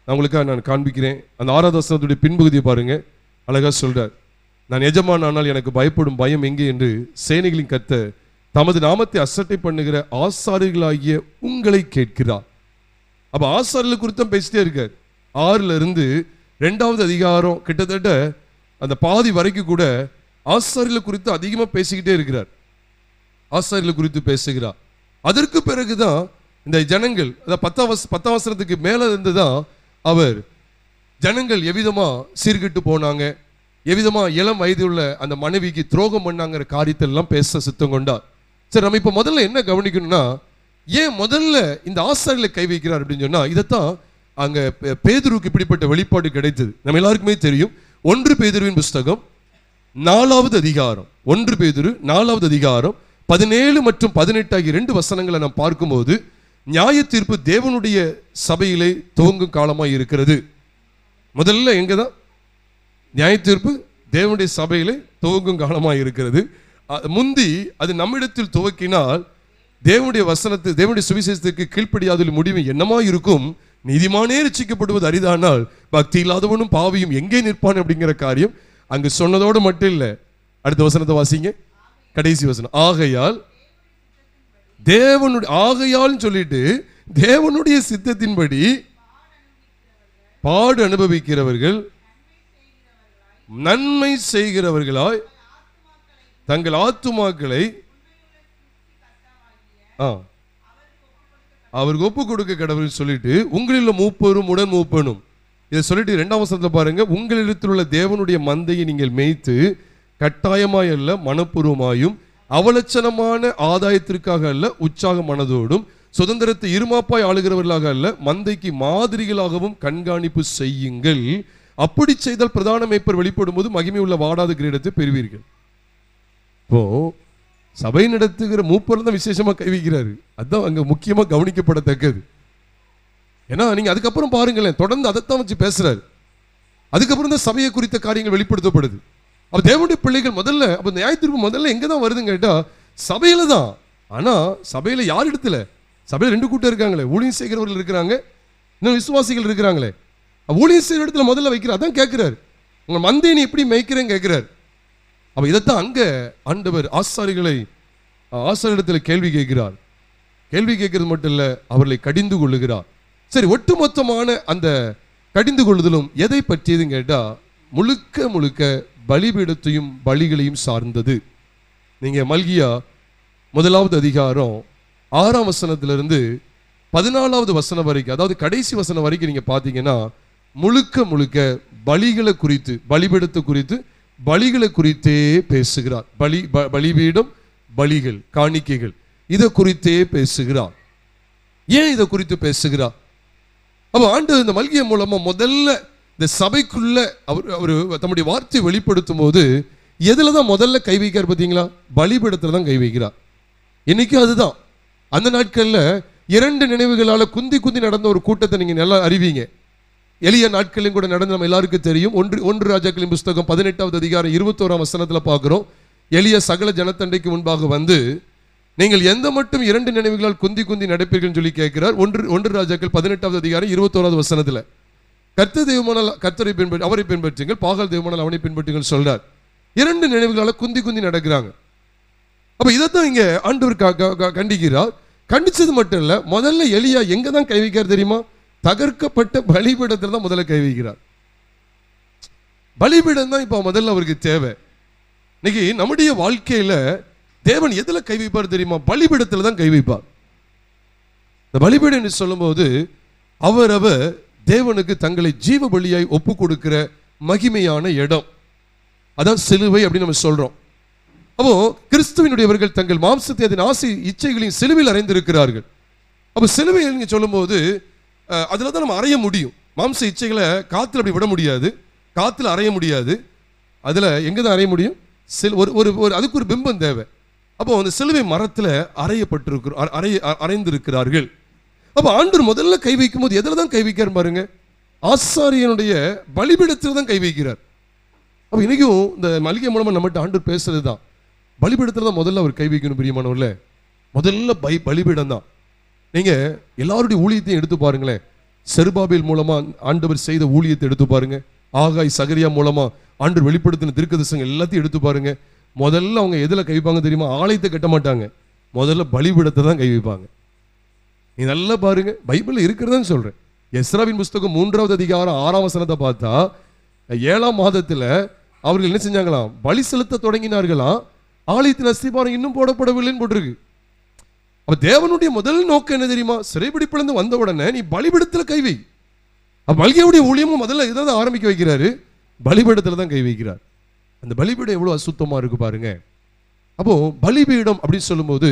A: உங்களுக்காக நான் காண்பிக்கிறேன். அந்த 6வது வசனத்துடைய பின்பகுதியை பாருங்க. அழகா சொல்றார், நான் எஜமான் ஆனால் எனக்கு பயப்படும் பயம் எங்கே என்று சேனைகளின் கர்த்தர் தமது நாமத்தை அசட்டை பண்ணுகிற ஆசாரியர்களாகிய உங்களை கேட்கிறார். அப்ப ஆசாரியர்கள் குறித்து பேசிட்டே இருக்கார். 6ல இருந்து 2வது அதிகாரம் கிட்டத்தட்ட அந்த பாதி வரைக்கும் கூட ஆசாரியர்கள் குறித்து அதிகமாக பேசிக்கிட்டே இருக்கிறார். ஆசாரியர்கள் குறித்து பேசுகிறார். அதற்கு பிறகுதான் இந்த ஜனங்கள், 10ஆம் வசனத்துக்கு மேல இருந்துதான் அவர் ஜனங்கள் எவ்விதமா சீர்கிட்டு போனாங்க, எவ்விதமா இளம் வயதுள்ள அந்த மனைவிக்கு துரோகம் பண்ணாங்கிற காரியத்தை எல்லாம் பேச சித்தம் கொண்டார். சரி, நம்ம இப்ப முதல்ல என்ன கவனிக்கணும்னா, ஏன் முதல்ல இந்த ஆசாரியர்களை கை வைக்கிறார் அப்படின்னு சொன்னா, இதைத்தான் அங்க பேதுருக்கு இப்படிப்பட்ட வெளிப்பாடு கிடைத்தது. நம்ம எல்லாருக்குமே தெரியும். 1 பேதுருவின் புஸ்தகம் 4வது அதிகாரம், 1 பேதுரு 4வது அதிகாரம் 17 மற்றும் 18 ஆகிய 2 வசனங்களை நாம் பார்க்கும்போது, நியாய தீர்ப்பு தேவனுடைய சபையிலே துவங்கும் காலமாய் இருக்கிறது. முதல்ல எங்கதான் நியாய தீர்ப்பு தேவனுடைய சபையிலே துவங்கும் காலமாய் இருக்கிறது. முந்தி அது நம்மிடத்தில் துவக்கினால் தேவனுடைய வசனத்து, தேவனுடைய சுவிசேஷத்துக்கு கீழ்ப்படியாத முடிவு என்னமா இருக்கும்? நீதிமானே ரட்சிக்கப்படுவது அரிதானால் பக்தி இல்லாதவனும் பாவியும் எங்கே நிற்பான் அப்படிங்கிற காரியம் அங்கு சொன்னதோடு மட்டும் இல்லை. அடுத்த வசனத்தை வாசிங்க, கடைசி வசனம். ஆகையால் சொல்லிட்டு தேவனுடைய சித்தத்தின்படி பாடு அனுபவிக்கிறவர்கள் நன்மை செய்கிறவர்களாய் தங்கள் ஆத்துமாக்களை அவருக்கு ஒப்பு கொடுக்க கடவுள் சொல்லிட்டு, உங்களில் மூப்பரும் உடன் மூப்பனும், இதை சொல்லிட்டு 2ஆம் வசனத்தில் பாருங்க, உங்களிடத்தில் உள்ள தேவனுடைய மந்தையை நீங்கள் மேய்த்து கட்டாயமாய் அல்ல மனப்பூர்வமாயும் அவலட்சணமான ஆதாயத்திற்காக அல்ல உற்சாக மனதோடும் சுதந்திரத்தை இருமாப்பாய் ஆளுகிறவர்களாக அல்ல மந்தைக்கு மாதிரிகளாகவும் கண்காணிப்பு செய்யுங்கள். அப்படி செய்தால் பிரதான மேய்ப்பர் வெளிப்படும் போது மகிமை உள்ள வாடாத கிரீடத்தை பெறுவீர்கள். இப்போ சபை நடத்துகிற மூப்பர் தான் விசேஷமா கை வைக்கிறாரு. அதுதான் அங்க முக்கியமா கவனிக்கப்படத்தக்கது. ஏன்னா நீங்க அதுக்கப்புறம் பாருங்களேன், தொடர்ந்து அதைத்தான் வச்சு பேசுறாரு. அதுக்கப்புறம் தான் சபையை குறித்த காரியங்கள் வெளிப்படுத்தப்படுது. அப்ப தேவனுடைய பிள்ளைகள் முதல்ல, அப்ப நியாயத்தீர்ப்பு முதல்ல எங்க தான் வருதுன்னு கேட்டா சபையில தான். ஆனா சபையில யார் இடத்துல? சபையில 2 கூட்டம் இருக்காங்களே, ஊழியம் செய்கிறவர்கள் இருக்கிறாங்க, இன்னும் விசுவாசிகள் இருக்கிறாங்களே. ஊழியம் செய்கிற இடத்துல முதல்ல வைக்கிறார். அதான் கேட்கிறார், உங்க மந்தையை நீ எப்படி மேய்க்கிறேன்னு கேட்கிறார். அப்ப இதைத்தான் அங்க ஆண்டவர் ஆசாரியரிடத்துல கேள்வி கேட்கிறார். கேள்வி கேட்கிறது மட்டும் இல்ல, அவர்களை கடிந்து கொள்ளுகிறார். சரி, ஒட்டுமொத்தமான அந்த கடிந்து கொள்ளுதலும் எதை பற்றியதுன்னு கேட்டா முழுக்க முழுக்க பலிபீடத்தையும் பலிகளையும் சார்ந்தது. நீங்க மல்கியா 1வது அதிகாரம் 6ஆம் வசனத்திலிருந்து 14வது வசனம் வரைக்கும், அதாவது கடைசி வசனம் வரைக்கும் நீங்க பாத்தீங்கன்னா முழுக்க முழுக்க பலிகளை குறித்து, பலிபீடத்தை குறித்து, பலிகளை குறித்தே பேசுகிறார். பலிபீடம், பலிகள், காணிக்கைகள், இதை குறித்தே பேசுகிறார். ஏன் இதை குறித்து பேசுகிறார்? அப்போ ஆண்டவர் இந்த மல்கியா மூலமா முதல்ல இந்த சபைக்குள்ள அவர் தம்முடைய வார்த்தையை வெளிப்படுத்தும் போது எதுல தான் முதல்ல கை வைக்கிறார் பார்த்தீங்களா? பலிபீடத்துல தான் கை வைக்கிறார். இன்னைக்கும் அதுதான். அந்த நாட்கள்ல 2 நினைவுகளால குந்தி குந்தி நடந்த ஒரு கூட்டத்தை நீங்க நல்லா அறிவீங்க. எளிய நாட்களையும் கூட நடந்து நம்ம எல்லாருக்கும் தெரியும். ஒன்று ராஜாக்களின் புஸ்தகம் 18வது அதிகாரம் 21ஆம் வசனத்துல பார்க்கிறோம். எளிய சகல ஜனத்தண்டைக்கு முன்பாக வந்து, நீங்கள் எந்த மட்டும் 2 நினைவுகளால் குந்தி குந்தி நடப்பீர்கள் சொல்லி கேட்கிறார். ஒன்று ராஜாக்கள் 18வது அதிகாரம் 21வது வசனத்துல, கர்த்தர் தெய்வமானால் கர்த்தரை பின்பற்றி அவரை பின்பற்றுங்கள், பாகால் தெய்வமானால் அவனை பின்பற்றுங்கள் சொல்றார். 2 நினைவுகளால குந்தி குந்தி நடக்கிறாங்க. அப்ப இதைத்தான் இங்க ஆண்டவர் கண்டிக்கிறார். கண்டிச்சது மட்டும் இல்ல, முதல்ல எலியா எங்க தான் கை வைக்கிறார் தெரியுமா? தகர்க்கப்பட்ட பலிபீடத்தில் தான் முதல்ல கை வைக்கிறார். பலிபீடம் தான் இப்ப முதல்ல அவருக்கு தேவை. இன்னைக்கு நம்முடைய வாழ்க்கையில தேவன் எதுல கை வைப்பார் தெரியுமா? பலிபீடத்தில் தான் கை வைப்பார். இந்த பலிபீடம் என்று சொல்லும் போது அவரவர் தேவனுக்கு தங்களை ஜீவ பலியாய் ஒப்பு கொடுக்கிற மகிமையான இடம், அதான் சிலுவை அப்படின்னு நம்ம சொல்றோம். அப்போ கிறிஸ்துவினுடையவர்கள் தங்கள் மாம்சத்தை அதன் ஆசை இச்சைகளையும் சிலுவையில் அறைந்திருக்கிறார்கள். அப்போ சிலுவையில் நீங்க சொல்லும் போது அதுல தான் நம்ம அறைய முடியும். மாம்ச இச்சைகளை காத்துல அப்படி விட முடியாது, காத்துல அறைய முடியாது. அதுல எங்க தான் அறைய முடியும்? அதுக்கு ஒரு பிம்பம் தேவை. அப்போ அந்த சிலுவை மரத்துல அறைந்திருக்கிறார்கள். அப்போ ஆண்டவர் முதல்ல கை வைக்கும் போது எதுல தான் கை வைக்கிறார் பாருங்க? ஆசாரியனுடைய பலிபீடத்தில் தான் கை வைக்கிறார். அப்போ இன்னைக்கும் இந்த மல்கியா மூலமா நம்மகிட்ட ஆண்டவர் பேசுறது தான், பலிபீடத்தில் தான் முதல்ல அவர் கை வைக்கணும். பிரியமானவர்களே, முதல்ல பலிபீடம் தான். நீங்க எல்லாருடைய ஊழியத்தையும் எடுத்து பாருங்களேன். செருபாபேல் மூலமா ஆண்டவர் செய்த ஊழியத்தை எடுத்து பாருங்க. ஆகாய் சகரியா மூலமா ஆண்டவர் வெளிப்படுத்தின தீர்க்கதரிசனங்கள் எல்லாத்தையும் எடுத்து பாருங்க. முதல்ல அவங்க எதுல கை வைப்பாங்க தெரியுமா? ஆலயத்தை கட்ட மாட்டாங்க, முதல்ல பலிபீடத்தை தான் கை வைப்பாங்க. நீ நல்லா பாருங்க, பைபிள்ல இருக்கிறதான்னு சொல்றேன். எஸ்ராவின் புஸ்தகம் 3வது அதிகாரம் 6ஆம் வசனத்தை பார்த்தா, 7ஆம் மாதத்துல அவர்கள் என்ன செஞ்சாங்களாம்? பலி செலுத்த தொடங்கினார்களாம். ஆலயத்தின் அஸ்திபாரம் இன்னும் போடப்படவில்லைன்னு போட்டிருக்கு. அப்ப தேவனுடைய முதல் நோக்கம் என்ன தெரியுமா? சிறைபிடிப்பிலிருந்து வந்த உடனே நீ பலிபீடத்துல கை வை. அப்ப மல்கியாவுடைய ஊழியமும் முதல்ல இதை தான் ஆரம்பிக்க வைக்கிறாரு, பலிபீடத்துல தான் கை வைக்கிறார். அந்த பலிபீடம் எவ்வளவு அசுத்தமா இருக்கு பாருங்க. அப்போ பலிபீடம் அப்படின்னு சொல்லும் போது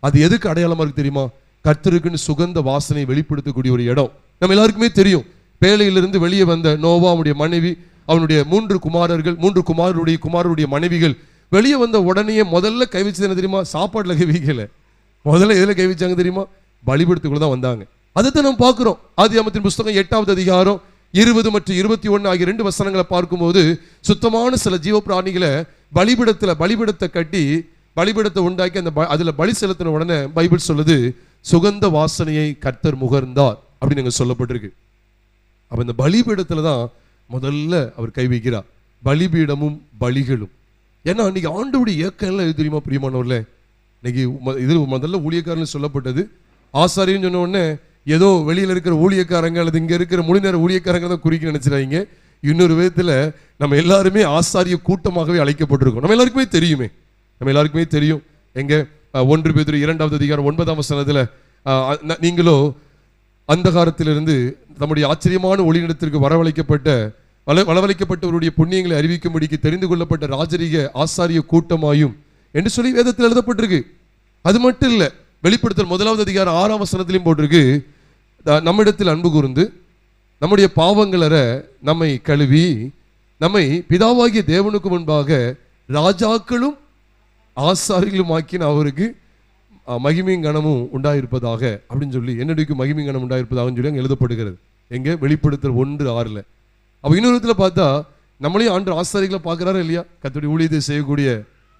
A: அது எதுக்கு அடையாளமா இருக்கு தெரியுமா? கர்த்தருக்குன்னு சுகந்த வாசனை வெளிப்படுத்தக்கூடிய ஒரு இடம். நம்ம எல்லாருக்குமே தெரியும். பேழையிலிருந்து வெளியே வந்த நோவா, அவனுடைய மனைவி, அவனுடைய 3 குமாரர்கள், 3 குமாரருடைய மனைவிகள் வெளியே வந்த உடனே முதல்ல கை வச்சது என்ன தெரியுமா? சாப்பாடுல கை வைக்கல, முதல்ல எதுல கை வச்சாங்க தெரியுமா? பலிபீடத்துக்குள்ள தான் வந்தாங்க. அதைத்தான் நம்ம பார்க்கிறோம். ஆதியாகமத்தின் புஸ்தகம் 8வது அதிகாரம் 20 மற்றும் 21 ஆகிய 2 வசனங்களை பார்க்கும்போது சுத்தமான சில ஜீவ பிராணிகளை பலிபீடத்தை கட்டி பலிபீடத்தை உண்டாக்கி அந்த அதுல பலி செலுத்தின உடனே பைபிள் சொல்லுது, சுகந்த வாசனையை கர்த்தர் முகர்ந்தார் அப்படின்னு சொல்லப்பட்டிருக்கு. அப்ப இந்த பலிபீடத்துல தான் முதல்ல அவர் கை வைக்கிறார். பலிபீடமும் பலிகளும். ஏன்னா இன்னைக்கு ஆண்டவருடைய இயக்கம் எல்லாம் எது தெரியுமா பிரியமானவர்களே? இன்னைக்கு இது முதல்ல ஊழியக்காரன் சொல்லப்பட்டது. ஆசாரின்னு சொன்ன உடனே ஏதோ வெளியில இருக்கிற ஊழியக்காரங்க அல்லது இங்க இருக்கிற முழு நேர ஊழியக்காரங்க தான் குறிக்க நினைச்சிடாங்க. இன்னொரு விதத்துல நம்ம எல்லாருமே ஆசாரிய கூட்டமாகவே அழைக்கப்பட்டிருக்கோம். நம்ம எல்லாருக்குமே தெரியும். எங்க 1 பேதுரு 2வது அதிகாரம் 9ஆம் வசனத்துல, நீங்களோ அந்தகாரத்திலிருந்து நம்முடைய ஆச்சரியமான ஒளியிடத்திற்கு வரவழைக்கப்பட்டவருடைய புண்ணியங்களை அறிவிக்கும்படிக்கு தெரிந்து கொள்ளப்பட்ட ராஜரீக ஆசாரிய கூட்டமாயும் என்று சொல்லி வேதத்தில் எழுதப்பட்டிருக்கு. அது மட்டும் இல்ல, வெளிப்படுத்தல் 1வது அதிகாரம் 6ஆம் வசனத்திலையும் போட்டிருக்கு, நம்மிடத்தில் அன்பு கூர்ந்து நம்முடைய பாவங்களற நம்மை கழுவி நம்மை பிதாவாகிய தேவனுக்கு முன்பாக ராஜாக்களும் ஆசாரிகளும் ஆக்கின அவருக்கு மகிமையும் கனமும் உண்டாயிருப்பதாக அப்படின்னு சொல்லி, என்னடிக்கு மகிமையும் கனம் உண்டாயிருப்பதாக சொல்லி அங்கே எழுதப்படுகிறது. எங்க? வெளிப்படுத்தல் 1:6. அப்ப இன்னொரு இடத்துல பார்த்தா நம்மளையும் ஆண்டு ஆசாரிகளை பார்க்கிறாரா இல்லையா? கர்த்தருடைய ஊழியத்தை செய்யக்கூடிய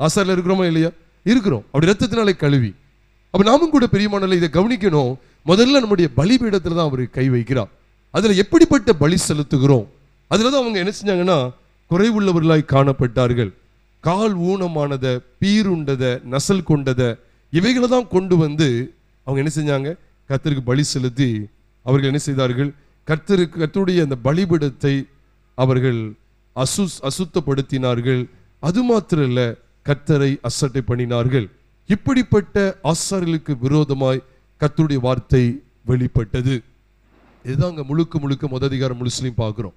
A: ஆசாரில இருக்கிறோமா இல்லையா? இருக்கிறோம். அப்படி ரத்தத்தினாலே கழுவி. அப்ப நாமும் கூட பிரியமானவர்களே இதை கவனிக்கணும். முதல்ல நம்முடைய பலிபீடத்துல தான் அவர் கை வைக்கிறார். அதுல எப்படிப்பட்ட பலி செலுத்துகிறோம்? அதுலதான் அவங்க என்ன செஞ்சாங்கன்னா, குறைவுள்ளவர்களாய் காணப்பட்டார்கள். கால் ஊனமானத, பீருண்டத, நசல் கொண்டத, இவைகளை தான் கொண்டு வந்து அவங்க என்ன செஞ்சாங்க? கர்த்தருக்கு பலி செலுத்தி அவர்கள் என்ன செய்தார்கள்? கர்த்தருடைய அந்த பலிபீடத்தை அவர்கள் அசுத்தப்படுத்தினார்கள். அது மாத்திரம் இல்ல, கர்த்தரை அசட்டை பண்ணினார்கள். இப்படிப்பட்ட ஆசாரியர்களுக்கு விரோதமாய் கர்த்தருடைய வார்த்தை வெளிப்பட்டது. இதுதான் அங்க முழுக்க முழுக்க அதிகாரம் முழுசுலையும் பார்க்கிறோம்.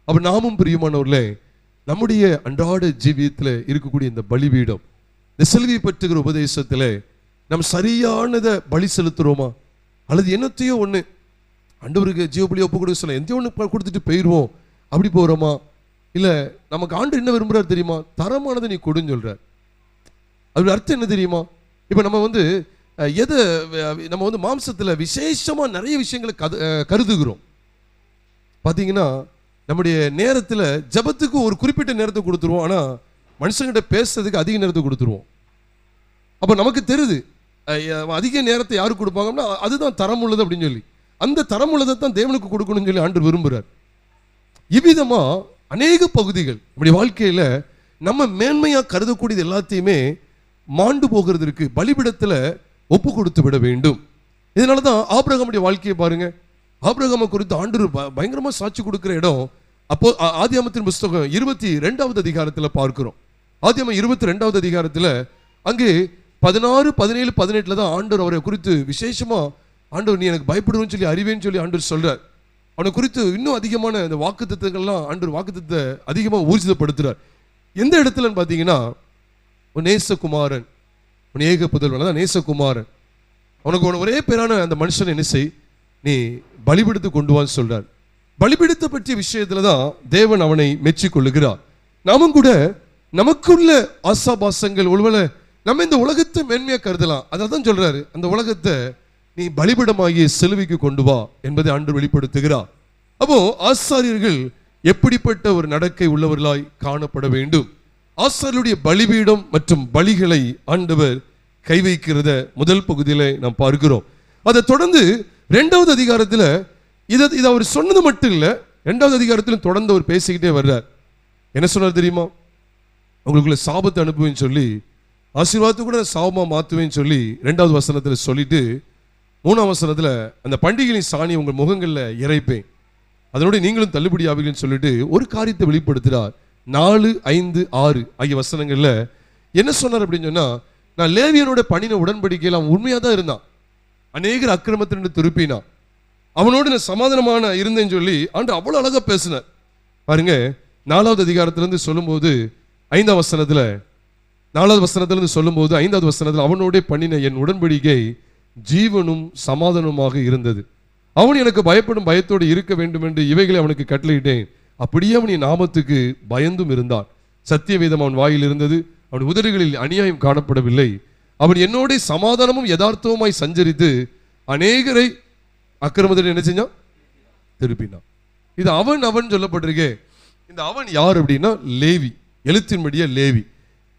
A: அப்ப நாமும் பிரியமானவர்களே, நம்முடைய அன்றாட ஜீவியத்தில் இருக்கக்கூடிய இந்த பலிபீடம், இந்த சிலுவை பற்றுகிற உபதேசத்துல நம்ம சரியானதை பலி செலுத்துறோமா, அல்லது என்னத்தையோ ஒண்ணு ஆண்டவருக்கு ஜீவபலி ஒப்பு கொடுக்க சொல்ல எந்தையோ ஒன்று கொடுத்துட்டு போயிடுவோம் அப்படி போறோமா? இல்ல நமக்கு ஆண்டு என்ன விரும்புறாரு தெரியுமா? தரமானதை நீ கொடுன்னு சொல்றார். அது அர்த்தம் என்ன தெரியுமா? இப்ப நம்ம எதை நம்ம மாம்சத்துல விசேஷமா நிறைய விஷயங்களை கருதுகிறோம். பாத்தீங்கன்னா நம்முடைய நேரத்துல ஜபத்துக்கு ஒரு குறிப்பிட்ட நேரத்தை கொடுத்துருவோம், ஆனா மனுஷங்கிட்ட பேசுறதுக்கு அதிக நேரத்தை கொடுத்துருவோம். அப்ப நமக்கு தெரியுது அதிக நேரத்தை யாருக்கு கொடுப்பாங்கன்னா அதுதான் தரம் உள்ளது அப்படின்னு சொல்லி, அந்த தரம் உள்ளதை தான் தேவனுக்கு கொடுக்கணும்னு சொல்லி ஆண்டவர் விரும்புகிறார். இவ்விதமா அநேக பகுதிகள் நம்முடைய வாழ்க்கையில நம்ம மேன்மையா கருதக்கூடியது எல்லாத்தையுமே மாண்டு போகிறதுக்கு பலிபிடத்துல ஒப்பு கொடுத்து விட வேண்டும். இதனாலதான் ஆபிரகாமுடைய வாழ்க்கையை பாருங்க. ஆபிரகாமை குறித்து ஆண்டவர் பயங்கரமா சாட்சி கொடுக்கிற இடம் அப்போ ஆதியாகமத்தின் புஸ்தகம் 22வது அதிகாரத்துல பார்க்கிறோம். ஆதியாகமம் 22வது அதிகாரத்துல அங்கே 16, 17, 18 தான் ஆண்டவர் அவரை குறித்து விசேஷமா, ஆண்டவர் நீ எனக்கு பயப்படுவேன்னு சொல்லி அறிவேன்னு சொல்லி ஆண்டவர் சொல்றார். அவனை குறித்து இன்னும் அதிகமான இந்த வாக்குத்தத்தங்கள்லாம் ஆண்டவர் வாக்குத்தத்தை அதிகமாக ஊர்ஜிதப்படுத்துறார். எந்த இடத்துலன்னு பார்த்தீங்கன்னா, நேசகுமாரன், ஏக புதல்வன் தான் நேசகுமாரன், அவனுக்கு ஒரே பேரான அந்த மனுஷன் என்ன செய், நீ பலிபிடித்து கொண்டு வான்னு சொல்றார். பலிபிடித்த பற்றிய விஷயத்துல தான் தேவன் அவனை மெச்சிக் கொள்ளுகிறார். நாமும் கூட நமக்குள்ள ஆசாபாசங்கள் ஒருவேளை நம்ம இந்த உலகத்தை மேன்மையா கருதலாம். அதான் சொல்றாரு, அந்த உலகத்தை நீ பலிபிடமாகிய சிலுவைக்கு கொண்டு வா என்பதை ஆண்டவர் வெளிப்படுத்துகிறார். அப்போ ஆசாரியர்கள் எப்படிப்பட்ட ஒரு நடக்கை உள்ளவர்களாய் காணப்பட வேண்டும்? ஆசாரியருடைய பலிபீடம் மற்றும் பலிகளை ஆண்டவர் கை வைக்கிறத முதல் பகுதியில நாம் பார்க்கிறோம். அதை தொடர்ந்து 2வது அதிகாரத்துல இதை அவர் சொன்னது மட்டும் இல்ல, 2வது அதிகாரத்திலும் தொடர்ந்து அவர் பேசிக்கிட்டே வர்றார். என்ன சொன்னார் தெரியுமா? உங்களுக்குள்ள சாபத்தை அனுப்புவேன்னு சொல்லி, ஆசீர்வாதத்தை கூட சாபமா மாத்துவேன்னு சொல்லி 2வது வசனத்துல சொல்லிட்டு 3ஆம் வசனத்துல அந்த பண்டிகையின் சாணி உங்கள் முகங்கள்ல இறைப்பேன், அதனோட நீங்களும் தள்ளுபடி ஆவீங்கன்னு சொல்லிட்டு ஒரு காரியத்தை வெளிப்படுத்துறார். 4, 5, 6 ஆகிய வசனங்கள்ல என்ன சொன்னார் அப்படின்னு சொன்னா, நான் லேவியனோட பண்ணின உடன்படிக்கையில் அவன் உண்மையா தான் இருந்தான், அநேகர் அக்கிரமத்திலிருந்து திருப்பினான், அவனோடு நான் சமாதானமான இருந்தேன்னு சொல்லி ஆண்டு அவ்வளவு அழகா பேசினார். பாருங்க, 4வது அதிகாரத்திலிருந்து சொல்லும்போது 5ஆம் வசனத்துல, 4வது வசனத்திலிருந்து சொல்லும்போது 5வது வசனத்துல அவனோட பண்ணின என் உடன்படிக்கை ஜீவனும் சமாதானமாக இருந்தது, அவன் எனக்கு பயப்படும் பயத்தோடு இருக்க வேண்டும் என்று இவைகளை அவனுக்கு கட்டளையிட்டேன், அப்படியே அவன் என் நாமத்துக்கு பயந்தும் இருந்தான், சத்திய வேதம் அவன் வாயில் இருந்தது, அவன் உதடுகளில் அநியாயம் காணப்படவில்லை, அவன் என்னோட சமாதானமும் யதார்த்தமாய் சஞ்சரித்து அநேகரை அக்கிரமத்தில் என்ன செஞ்சான், திருப்பினான். இது அவன் சொல்லப்பட்டிருக்கே. இந்த அவன் யார் அப்படின்னா லேவி, எழுத்தின்படியே லேவி.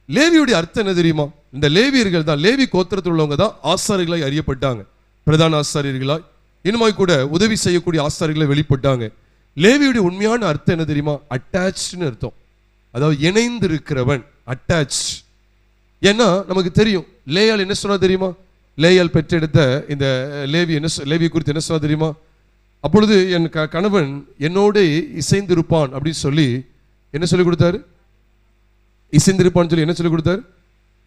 A: லேவியுடைய அர்த்தம் என்ன தெரியுமா? இந்த லேவியர்கள் தான், லேவி கோத்திரத்தில் உள்ளவங்க தான் ஆசாரியர்களாய் அறியப்பட்டாங்க, பிரதான ஆசாரியர்களாய், இன்னுமாய் கூட உதவி செய்யக்கூடிய ஆசாரியர்களை வெளிப்பட்டாங்க. லேவியுடைய உண்மையான அர்த்தம் என்ன தெரியுமா? அட்டாச்ட்னு அர்த்தம், அதாவது இணைந்திருக்கிறவன், அட்டாச். ஏன்னா நமக்கு தெரியும் லேயால் என்ன சொன்னா தெரியுமா? லேயால் பெற்றெடுத்த இந்த லேவி குறித்து என்ன சொன்னா தெரியுமா? அப்பொழுது என் கணவன் என்னோட இசைந்திருப்பான் அப்படின்னு சொல்லி என்ன சொல்லி கொடுத்தாரு? இசைந்திருப்பான்னு சொல்லி என்ன சொல்லி கொடுத்தாரு?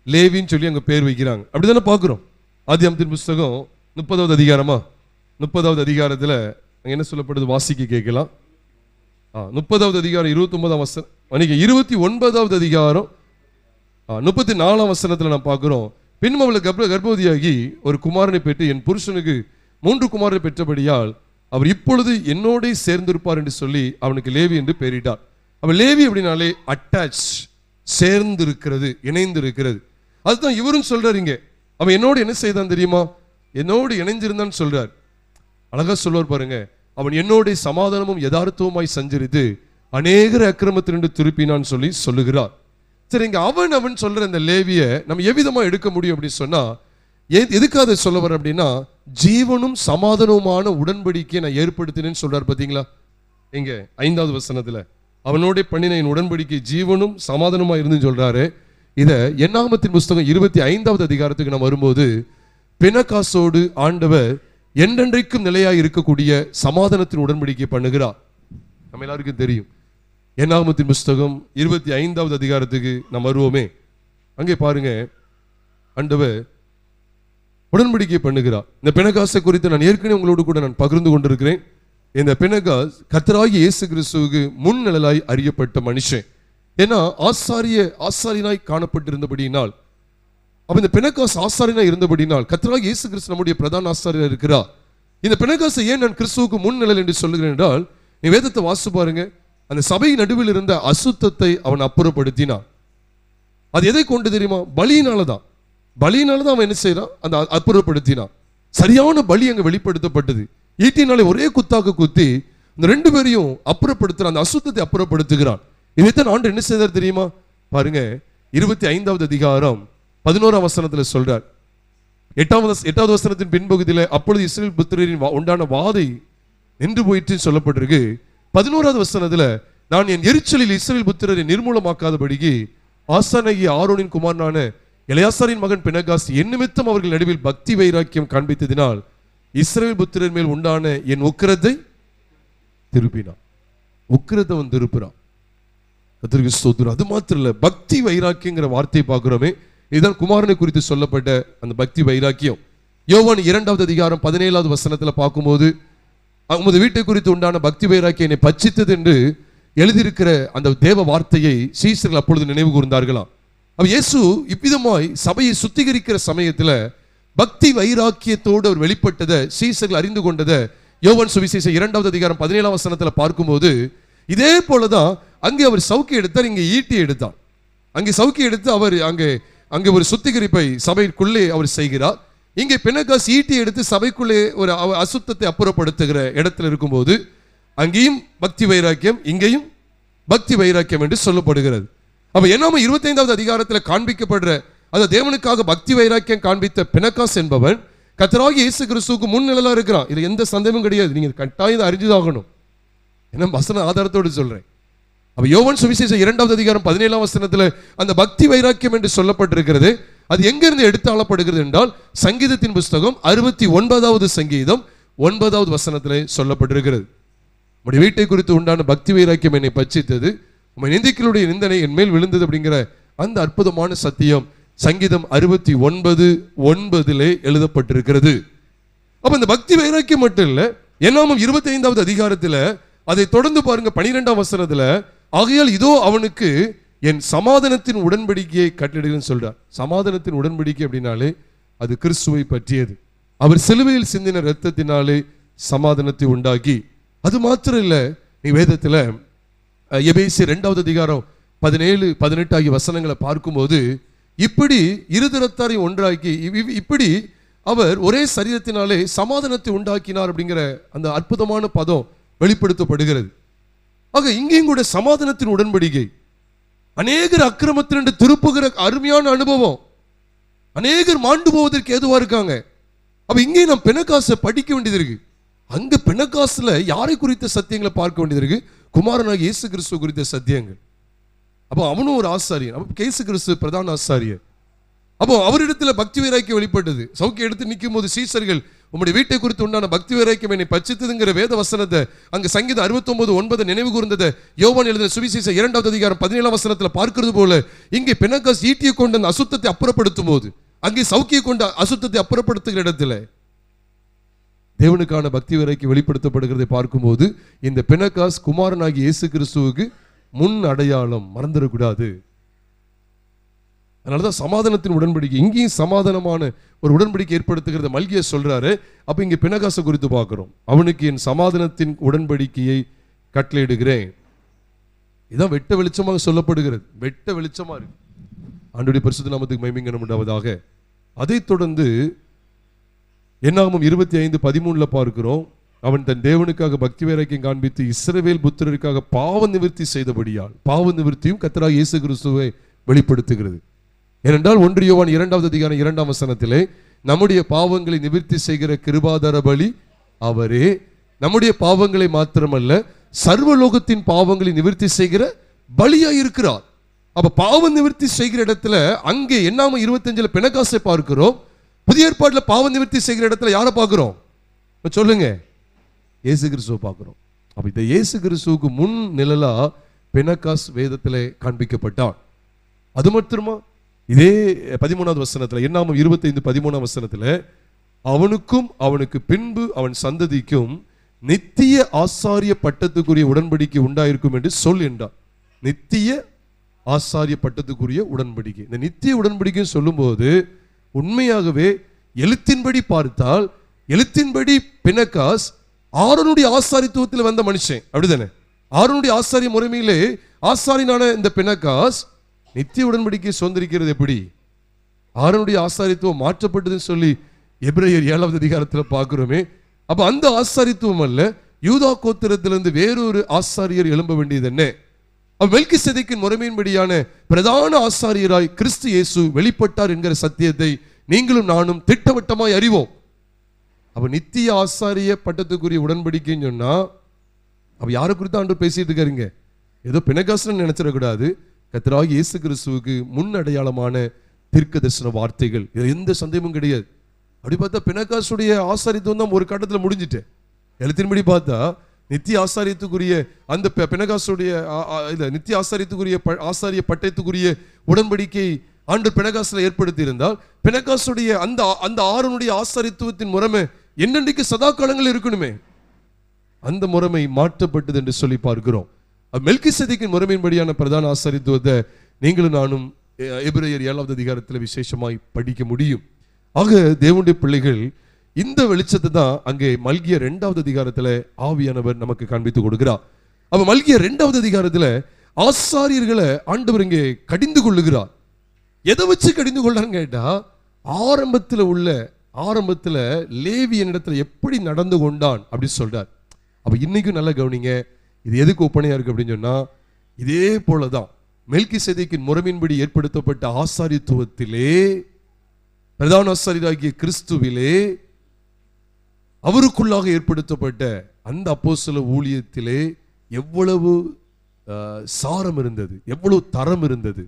A: லேவின்னு சொல்லி அங்க பேர் வைக்கிறாங்க. அப்படிதானே பார்க்கிறோம். ஆதியாகமத்தின் புஸ்தகம் 30வது அதிகாரமா, 30வது அதிகாரத்துல என்ன சொல்லப்படுது வாசிக்க கேட்கலாம். 30வது அதிகாரம் 29ஆம் வசனம், 29வது அதிகாரம் 34ஆம் வசனத்துல நான் பார்க்கிறோம். பின்னும் அவளை கர்ப்பவதியாகி ஒரு குமாரனை பெற்று என் புருஷனுக்கு 3 குமாரனை பெற்றபடியால் அவர் இப்பொழுது என்னோட சேர்ந்திருப்பார் என்று சொல்லி அவனுக்கு லேவி என்று பெயரிட்டார். அவன் லேவி அப்படின்னாலே அட்டாச், சேர்ந்து இருக்கிறது, இணைந்து இருக்கிறது. அதுதான் இவரும் சொல்றாருங்க. அவன் என்னோடு என்ன செய்தான் தெரியுமா? என்னோடு இணைஞ்சிருந்தான்னு சொல்றார். அழகா சொல்வார் பாருங்க, அவன் என்னோட சமாதானமும் யதார்த்தமாய் சஞ்சரித்து அநேகர் அக்கிரமத்திலிருந்து திருப்பினான்னு சொல்லி சொல்லுகிறார். சரி, இங்க அவன் சொல்ற இந்த லேவிய நம்ம எவ்விதமா எடுக்க முடியும் அப்படின்னு சொன்னா, எதுக்காக சொல்ல வர அப்படின்னா, ஜீவனும் சமாதானமான உடன்படிக்கையை நான் ஏற்படுத்தினேன்னு சொல்றாரு. பாத்தீங்களா? இங்க 5வது வசனத்துல அவனோட பண்ணின என் உடன்படிக்கை ஜீவனும் சமாதானமா இருந்து சொல்றாரு. இத என்னாகமத்தின் புஸ்தகம் 25வது அதிகாரத்துக்கு நம்ம வரும்போது, பெனகாசோடு ஆண்டவர் என்றென்றைக்கும் நிலையாய் இருக்கக்கூடிய சமாதானத்தின் உடன்படிக்கை பண்ணுகிறார். நம்ம எல்லாருக்கும் தெரியும். என்னாகமத்தின் புஸ்தகம் 25வது அதிகாரத்துக்கு நம்ம வருவோமே, அங்கே பாருங்க, ஆண்டவர் உடன்படிக்கை பண்ணுகிறார். இந்த பெனகாசை குறித்து நான் ஏற்கனவே உங்களோடு கூட நான் பகிர்ந்து கொண்டிருக்கிறேன். இந்த பெனகாஸ் கர்த்தராகிய இயேசு கிறிஸ்துவுக்கு முன் நிழலாய் அறியப்பட்ட மனுஷன். ஏன்னா ஆசாரியனாய் காணப்பட்டிருந்தபடியினால், அப்ப இந்த பெனகாஸ் ஆசாரியனாய் இருந்தபடினால் கர்த்தராகிய இயேசு கிறிஸ்து நம்முடைய பிரதான ஆசாரியர் இருக்கிறார். இந்த பெனகாசை ஏன் நான் கிறிஸ்துவுக்கு முன் நிழல் என்று சொல்லுகிறேன் என்றால், நீ வேதத்தை வாசித்து பாருங்க. அந்த சபை நடுவில் இருந்த அசுத்தத்தை அவன் அப்புறப்படுத்தினான். அது எதை கொண்டு தெரியுமா? பலியினாலதான் அவன் என்ன செய்யறான்? அந்த அப்புறப்படுத்தினான். சரியான பலி அங்க வெளிப்படுத்தப்பட்டது. ஈட்டினாலே ஒரே குத்தாக குத்தி இந்த ரெண்டு பேரையும் அப்புறப்படுத்துறான், அந்த அசுத்தத்தை அப்புறப்படுத்துகிறான். இதைத்தான் ஆண்டு என்ன செய்தார் தெரியுமா? பாருங்க, 25வது அதிகாரம் 11ஆம் வசனத்துல சொல்றார். 8வது வசனத்தின் பின்பகுதியில அப்பொழுது இஸ்ரவேல் புத்திரரின் உண்டான வாதை நின்று போயிட்டு சொல்லப்பட்டிருக்கு. 11வது வசனத்துல, நான் என் எரிச்சலில் இஸ்ரவேல் புத்திரரை நிர்மூலமாக்காதபடிக்கு ஆசானாகிய ஆரோனின் குமாரனான எலெயாசாரின் மகன் பெனகாஸ் என் நிமித்தம் அவர்கள் நடுவில் பக்தி வைராக்கியம் காண்பித்ததினால் இஸ்ரவேல் புத்திரர் மேல் உண்டான என் உக்கிரத்தை திருப்பினான். உக்கிரத்தை திருப்புறான். அது மாத்திரம் இல்ல, பக்தி வைராக்கியங்கிற வார்த்தையை பார்க்கிறோமே, இதுதான் குமாரனை குறித்து சொல்லப்பட்ட அந்த பக்தி வைராக்கியம். யோவான் 2வது அதிகாரம் 17வது வசனத்துல பார்க்கும்போது, உமது வீட்டை குறித்து உண்டான பக்தி வைராக்கியம் என்னை பட்சித்தது என்று எழுதியிருக்கிற அந்த தேவ வார்த்தையை சீசர்கள் அப்பொழுது நினைவு கூர்ந்தார்களாம். அப்ப இயேசு இவ்விதமாய் சபையை சுத்திகரிக்கிற சமயத்துல பக்தி வைராக்கியத்தோடு அவர் வெளிப்பட்டதை சீசர்கள் அறிந்து கொண்டதை யோவான் சுவிசேஷம் 2வது அதிகாரம் 17ஆம் வசனத்துல பார்க்கும்போது, இதே போலதான் அங்கே அவர் சவுக்கி எடுத்தார், இங்கே ஈட்டி எடுத்தார். அங்கே சவுக்கி எடுத்து அவர் அங்கே ஒரு சுத்திகரிப்பை சபைக்குள்ளே அவர் செய்கிறார். இங்கே பெனகாஸ் ஈட்டி எடுத்து சபைக்குள்ளே ஒரு அசுத்தத்தை அப்புறப்படுத்துகிற இடத்துல இருக்கும்போது அங்கேயும் பக்தி வைராக்கியம், இங்கேயும் பக்தி வைராக்கியம் என்று சொல்லப்படுகிறது. அப்ப என்னாம 25வது அதிகாரத்தில் காண்பிக்கப்படுற அந்த தேவனுக்காக பக்தி வைராக்கியம் காண்பித்த பெனகாஸ் என்பவன் கர்த்தராகிய இயேசு கிறிஸ்துவுக்கு முன்னிழலா இருக்கிறான். இதுல எந்த சந்தேகமும் கிடையாது. நீங்க கட்டாயம் அறிஞ்சுதாகணும். என்ன வசன ஆதாரத்தோடு சொல்றேன். அப்ப யோவான் சுவிசேஷம் 2வது அதிகாரம் 17ஆம் வசனத்துல அந்த பக்தி வைராக்கியம் என்று சொல்லப்பட்டிருக்கிறது. அது எங்கிருந்து எடுத்தாளப்படுகிறது என்றால், சங்கீதத்தின் புஸ்தகம் 69வது சங்கீதம் 9வது வசனத்திலே சொல்லப்பட்டிருக்கிறது. உம்முடைய வீட்டை குறித்து உண்டான பக்தி வைராக்கியம் என்னை பட்சித்தது, உம்முடைய நிந்திகளுடைய நிந்தனை என் மேல் விழுந்தது அப்படிங்கிற அந்த அற்புதமான சத்தியம் சங்கீதம் 69:9 எழுதப்பட்டிருக்கிறது. அப்ப இந்த பக்தி வைராக்கியம் மட்டும் இல்ல, என்னாமும் 25வது அதிகாரத்துல அதை தொடர்ந்து பாருங்க, 12ஆம் வசனத்துல, ஆகையால் இதோ அவனுக்கு என் சமாதானத்தின் உடன்படிக்கையை கட்டளையிடுகிறேன் சொல்றார். சமாதானத்தின் உடன்படிக்கை அப்படின்னாலே அது கிறிஸ்துவை பற்றியது. அவர் சிலுவையில் சிந்தின இரத்தத்தினாலே சமாதானத்தை உண்டாக்கி, அது மாத்திரம் இல்ல, நீ வேதத்துல எபேசியர் 2வது அதிகாரம் 17-18 ஆகிய வசனங்களை பார்க்கும்போது, இப்படி இருதரத்தாரை ஒன்றாக்கி இப்படி அவர் ஒரே சரீரத்தினாலே சமாதானத்தை உண்டாக்கினார் அப்படிங்கிற அந்த அற்புதமான பதம் வெளிப்படுத்தப்படுகிறது. ஆக இங்கேயும் கூட சமாதானத்தின் உடன்படிக்கை, அநேகர் அக்கிரமத்திலிருந்து திருப்புகிற அருமையான அனுபவம், அநேகர் மாண்டு போவதற்கு ஏதுவா இருக்காங்க. அப்ப இங்கே நாம் பெனகாசை படிக்க வேண்டியது இருக்கு. அங்க பெனகாஸ்ல யாரை குறித்த சத்தியங்களை பார்க்க வேண்டியது இருக்கு? குமாரனாகிய இயேசு கிறிஸ்து குறித்த சத்தியங்கள். அப்போ அவனும் ஒரு ஆசாரியன். அப்ப இயேசு கிறிஸ்து பிரதான ஆசாரியர். அப்போ அவரிடத்துல பக்தி வைராக்கியம் வெளிப்பட்டது. சவுக்கி எடுத்து நிற்கும் போது சீசர்கள் உம்முடைய வீட்டை குறித்து உண்டான பக்தி வைராக்கியம் என்னை பட்சித்ததுங்கிற வேத வசனத்தை அங்க சங்கீதம் 69:9 நினைவு கூர்ந்ததை யோவான் எழுதின சுவிசேஷம் 2வது அதிகாரம் 17ஆம் வசனத்துல பார்க்கிறது போல, இங்கே பெனகாஸ் ஈட்டியை கொண்டு அந்த அசுத்தத்தை அப்புறப்படுத்தும் போது, அங்கே சவுக்கியை கொண்டு அசுத்தத்தை அப்புறப்படுத்துகிற இடத்துல தேவனுக்கான பக்தி வைராக்கியம் வெளிப்படுத்தப்படுகிறதை பார்க்கும்போது, இந்த பெனகாஸ் குமாரனாகிய இயேசு கிறிஸ்துவுக்கு முன் அடையாளம், மறந்துடக்கூடாது. அதனாலதான் சமாதானத்தின் உடன்படிக்கை, இங்கேயும் சமாதானமான ஒரு உடன்படிக்கை ஏற்படுத்துகிறத மல்கியா சொல்றாரு. அப்ப இங்க பெனகாசை குறித்து பார்க்கிறோம். அவனுக்கு என் சமாதானத்தின் உடன்படிக்கையை கட்டளையிடுகிறேன். இதான் வெட்ட வெளிச்சமாக சொல்லப்படுகிறது. வெட்ட வெளிச்சமா இருக்கு. ஆண்டவருடைய பரிசுத்த நாமத்துக்கு மகிமை உண்டாவதாக. அதைத் தொடர்ந்து என்னாகமம் 25:13 பார்க்கிறோம், அவன் தன் தேவனுக்காக பக்தி வைராக்கியம் காண்பித்து இஸ்ரவேல் புத்திரருக்காக பாவ நிவர்த்தி செய்தபடியால், பாவ நிவர்த்தியும் கர்த்தராகிய இயேசு கிறிஸ்துவை வெளிப்படுத்துகிறது. ஏனென்றால் 1 யோவான் 2வது அதிகாரம் 2ஆம் வசனத்திலே, நம்முடைய பாவங்களை நிவர்த்தி செய்கிற கிருபாதார பலி அவரே, நம்முடைய பாவங்களை மாத்திரமல்ல சர்வலோகத்தின் பாவங்களை நிவர்த்தி செய்கிற பலியா இருக்கிறார். அப்ப பாவ நிவர்த்தி செய்கிற இடத்துல அங்கே என்னாகமம் 25 பெனகாசை பார்க்கிறோம். புதிய ஏற்பாட்டில் பாவ நிவர்த்தி செய்கிற இடத்துல யாரை பார்க்கிறோம்? சொல்லுங்க, இயேசு கிறிஸ்துவை பார்க்கிறோம். அப்ப இந்த இயேசு கிறிஸ்துவுக்கு முன் நிழலா பெனகாஸ் வேதத்திலே காண்பிக்கப்பட்டான். அது மட்டுமா, இதே 13வது வசனத்துல, என்னாகமம் 25:13 வசனத்துல, அவனுக்கும் அவனுக்கு பின்பு அவன் சந்ததிக்கும் நித்திய ஆசாரிய பட்டத்துக்குரிய உடன்படிக்கை உண்டாயிருக்கும் என்று சொல் என்றார். நித்திய ஆசாரிய பட்டத்துக்குரிய உடன்படிக்கை. இந்த நித்திய உடன்படிக்கை சொல்லும்போது உண்மையாகவே எழுத்தின்படி பார்த்தால், எழுத்தின்படி பினகாஸ் ஆரோனுடைய ஆசாரித்துவத்தில் வந்த மனுஷன், அப்படிதானே? ஆரோனுடைய ஆசாரிய முறைமையிலே ஆசாரியனான இந்த பினகாஸ் நித்திய உடன்படிக்கை சுதந்திரிக்கிறது எப்படி? ஆரோனுடைய ஆசாரித்துவம் மாற்றப்பட்டதுன்னு சொல்லி எபிரேயர் 7வது அதிகாரத்தில் பார்க்கிறோமே. அப்ப அந்த ஆசாரித்துவம் அல்ல, யூதா கோத்திரத்திலிருந்து வேறொரு ஆசாரியர் எழும்ப வேண்டியது என்ன? மெல்கிசேதேக்கின் முறைமையின்படியான பிரதான ஆசாரியராய் கிறிஸ்து இயேசு வெளிப்பட்டார் என்கிற சத்தியத்தை நீங்களும் நானும் திட்டவட்டமாய் அறிவோம். அப்ப நித்திய ஆசாரிய பட்டத்துக்குரிய உடன்படிக்கைன்னு சொன்னா அப்ப யாரை குறித்து ஆண்டவர் பேசிட்டு இருக்காருங்க? ஏதோ பினகாசன் நினைச்சிடக்கூடாது. கர்த்தராகிய இயேசு கிறிஸ்துவுக்கு முன் அடையாளமான தீர்க்க தரிசன வார்த்தைகள், இது எந்த சந்தேகமும் கிடையாது. அப்படி பார்த்தா பினகாசுடைய ஆசாரித்துவம் தான் ஒரு கட்டத்தில் முடிஞ்சிட்டு. எழுத்தின்படி பார்த்தா நித்திய ஆசாரியத்துக்குரிய அந்த பினகாசுடைய நித்திய ஆசாரியத்துக்குரிய ஆசாரிய பட்டயத்துக்குரிய உடன்படிக்கை ஆண்டவர் பினகாசுல ஏற்படுத்தி இருந்தால், பினகாசுடைய அந்த ஆரோனுடைய ஆசாரித்துவத்தின் முறைமை என்னென்னைக்கு சதா காலங்கள் இருக்கணுமே, அந்த முறைமை மாற்றப்பட்டது என்று சொல்லி பார்க்கிறோம். மெல்கிசேதேக்கின் முறைமையின்படியான பிரதான ஆசாரித்துவத்தை நீங்களும் நானும் எபிரேயர் 7வது அதிகாரத்தில் விசேஷமாய் படிக்க முடியும். ஆக தேவனுடைய பிள்ளைகள், இந்த வெளிச்சத்தை தான் அங்கே மல்கிய 2வது அதிகாரத்தில் ஆவியானவர் நமக்கு காண்பித்து கொடுக்கிறார். அப்ப மல்கிய 2வது அதிகாரத்தில் ஆசாரியர்களை ஆண்டவர் இங்கே கடிந்து கொள்ளுகிறார். எதை வச்சு கடிந்து கொள்றான்னு கேட்டா, ஆரம்பத்தில் லேவியன் இடத்துல எப்படி நடந்து கொண்டான் அப்படி சொல்றார். அப்ப இன்னைக்கும் நல்லா கவனிங்க, இது எதுக்கு ஒப்பனையா இருக்கு அப்படின்னு சொன்னா, இதே போலதான் மெல்கிசேதேக்கின் முறைமையின்படி ஏற்படுத்தப்பட்ட ஆசாரித்துவத்திலே, பிரதான ஆசாரியராகிய கிறிஸ்துவிலே, அவருக்குள்ளாக ஏற்படுத்தப்பட்ட அந்த அப்போஸ்தல ஊழியத்திலே எவ்வளவு சாரம் இருந்தது, எவ்வளவு தரம் இருந்தது.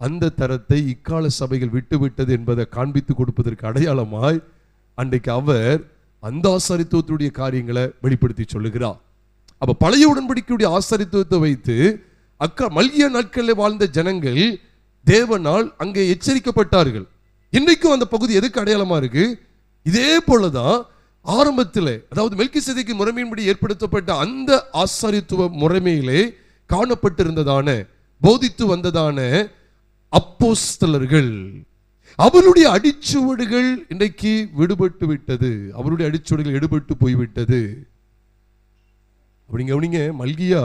A: அந்த தரத்தை இக்கால சபைகள் விட்டுவிட்டது என்பதை காண்பித்து கொடுப்பதற்கு அடையாளமாய் அன்றைக்கு அவர் அந்த ஆசாரித்துவத்துடைய காரியங்களை வெளிப்படுத்தி சொல்லுகிறார். அப்ப பழைய உடன்படிக்கையுடைய ஆசாரித்துவத்தை வைத்து மல்கிய நாட்களில் வாழ்ந்த ஜனங்கள் தேவனால் அங்கே எச்சரிக்கப்பட்டார்கள். இன்னைக்கும் அந்த பகுதி எதுக்கு அடையாளமா இருக்கு? இதே போலதான் ஆரம்பத்தில், அதாவது மெல்கிசேதேக்கின் முறைமையின்படி ஏற்படுத்தப்பட்ட அந்த ஆசாரித்துவ முறைமையிலே காணப்பட்டிருந்ததான, போதித்து வந்ததான அப்போஸ்தலர்கள், அவருடைய அடிச்சுவடுகள் இன்றைக்கு விடுபட்டு விட்டது. அவருடைய அடிச்சுவடுகள் எடுபட்டு போய்விட்டது. அப்படிங்க கவனிங்க, மல்கியா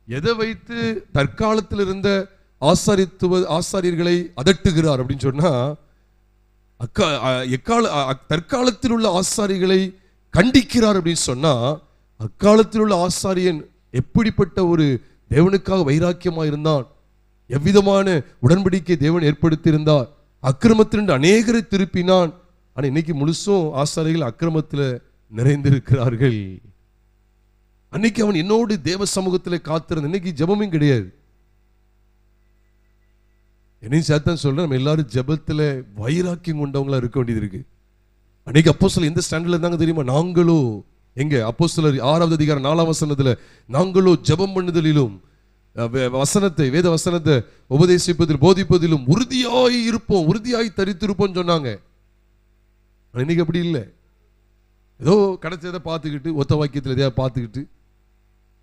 A: எதை வைத்து தற்காலத்தில் இருந்த ஆசாரியர்களை அதட்டுகிறார் அப்படின்னு சொன்னா, தற்காலத்தில் உள்ள ஆசாரிகளை கண்டிக்கிறார் அப்படின்னு சொன்னா, அக்காலத்தில் உள்ள ஆசாரியன் எப்படிப்பட்ட ஒரு தேவனுக்காக வைராக்கியமா இருந்தான், எவ்விதமான உடன்படிக்கை தேவன் ஏற்படுத்தி இருந்தார், அக்கிரமத்திலிருந்து அநேகரை திருப்பினான். ஆனா இன்னைக்கு முழுசும் ஆசாரிகள் அக்கிரமத்தில் நிறைந்திருக்கிறார்கள். அன்னைக்கு அவன் என்னோடு தேவ சமூகத்தில் காத்திருந்த, இன்னைக்கு ஜெபமும் கிடையாது. என்னையும் சேர்த்தான் சொல்றேன், நம்ம எல்லாரும் ஜெபத்தில் வைராக்கியம் கொண்டவங்களா இருக்க வேண்டியது இருக்கு. அன்னைக்கு அப்போஸ்தலர் எந்த ஸ்டாண்டர்ட்ல இருந்தாங்க தெரியுமா? நாங்களோ எங்க அப்போஸ்தலர் 6வது அதிகாரம் 4ஆம் வசனத்துல, நாங்களோ ஜெபம் பண்ணுதலிலும் வசனத்தை, வேத வசனத்தை உபதேசிப்பதில் போதிப்பதிலும் உறுதியாய் இருப்போம், உறுதியாய் தரித்திருப்போம் சொன்னாங்க. இன்னைக்கு அப்படி இல்லை. ஏதோ கிடைச்சதை பார்த்துக்கிட்டு, ஒத்த வாக்கியத்தில் எதையா பார்த்துக்கிட்டு,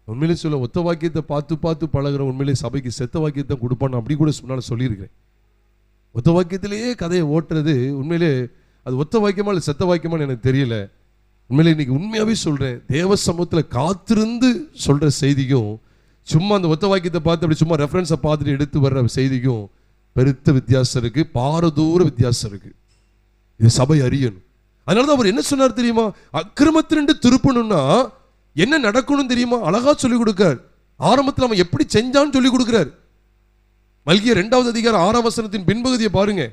A: உண்மையிலே சொல்ல ஒத்த வாக்கியத்தை பார்த்து பார்த்து பழகிற உண்மையிலே சபைக்கு செத்த வாக்கியத்தை கொடுப்பான்னு அப்படி கூட சொன்னாலும் சொல்லியிருக்கிறேன். ஒத்த வாக்கியத்திலேயே கதையை ஓட்டுறது உண்மையிலே அது ஒத்த வாக்கியமா இல்லை செத்த வாக்கியமான்னு எனக்கு தெரியல. உண்மையிலே இன்னைக்கு உண்மையாவே சொல்றேன், தேவ சமூகத்தில் காத்திருந்து சொல்ற செய்திக்கும் சும்மா அந்த ஒத்த வாக்கியத்தை பார்த்து அப்படி சும்மா ரெஃபரன்ஸை பார்த்துட்டு எடுத்து வர்ற செய்திக்கும் பெருத்த வித்தியாசம் இருக்கு, பாரதூர வித்தியாசம் இருக்கு. இது சபை அறியணும். அதனாலதான் அவர் என்ன சொன்னார் தெரியுமா? அக்கிரமத்திலிருந்து திருப்பணும்னா என்ன நடக்கணும் தெரியுமா? அழகா சொல்லிக் கொடுக்கிறார். ஆரம்பத்தில் அவன் எப்படி செஞ்சான்னு சொல்லி கொடுக்கிறார். மல்கிய 2வது அதிகாரம் 6ஆம் வசனத்தின் பின்பகுதியை பாருங்க.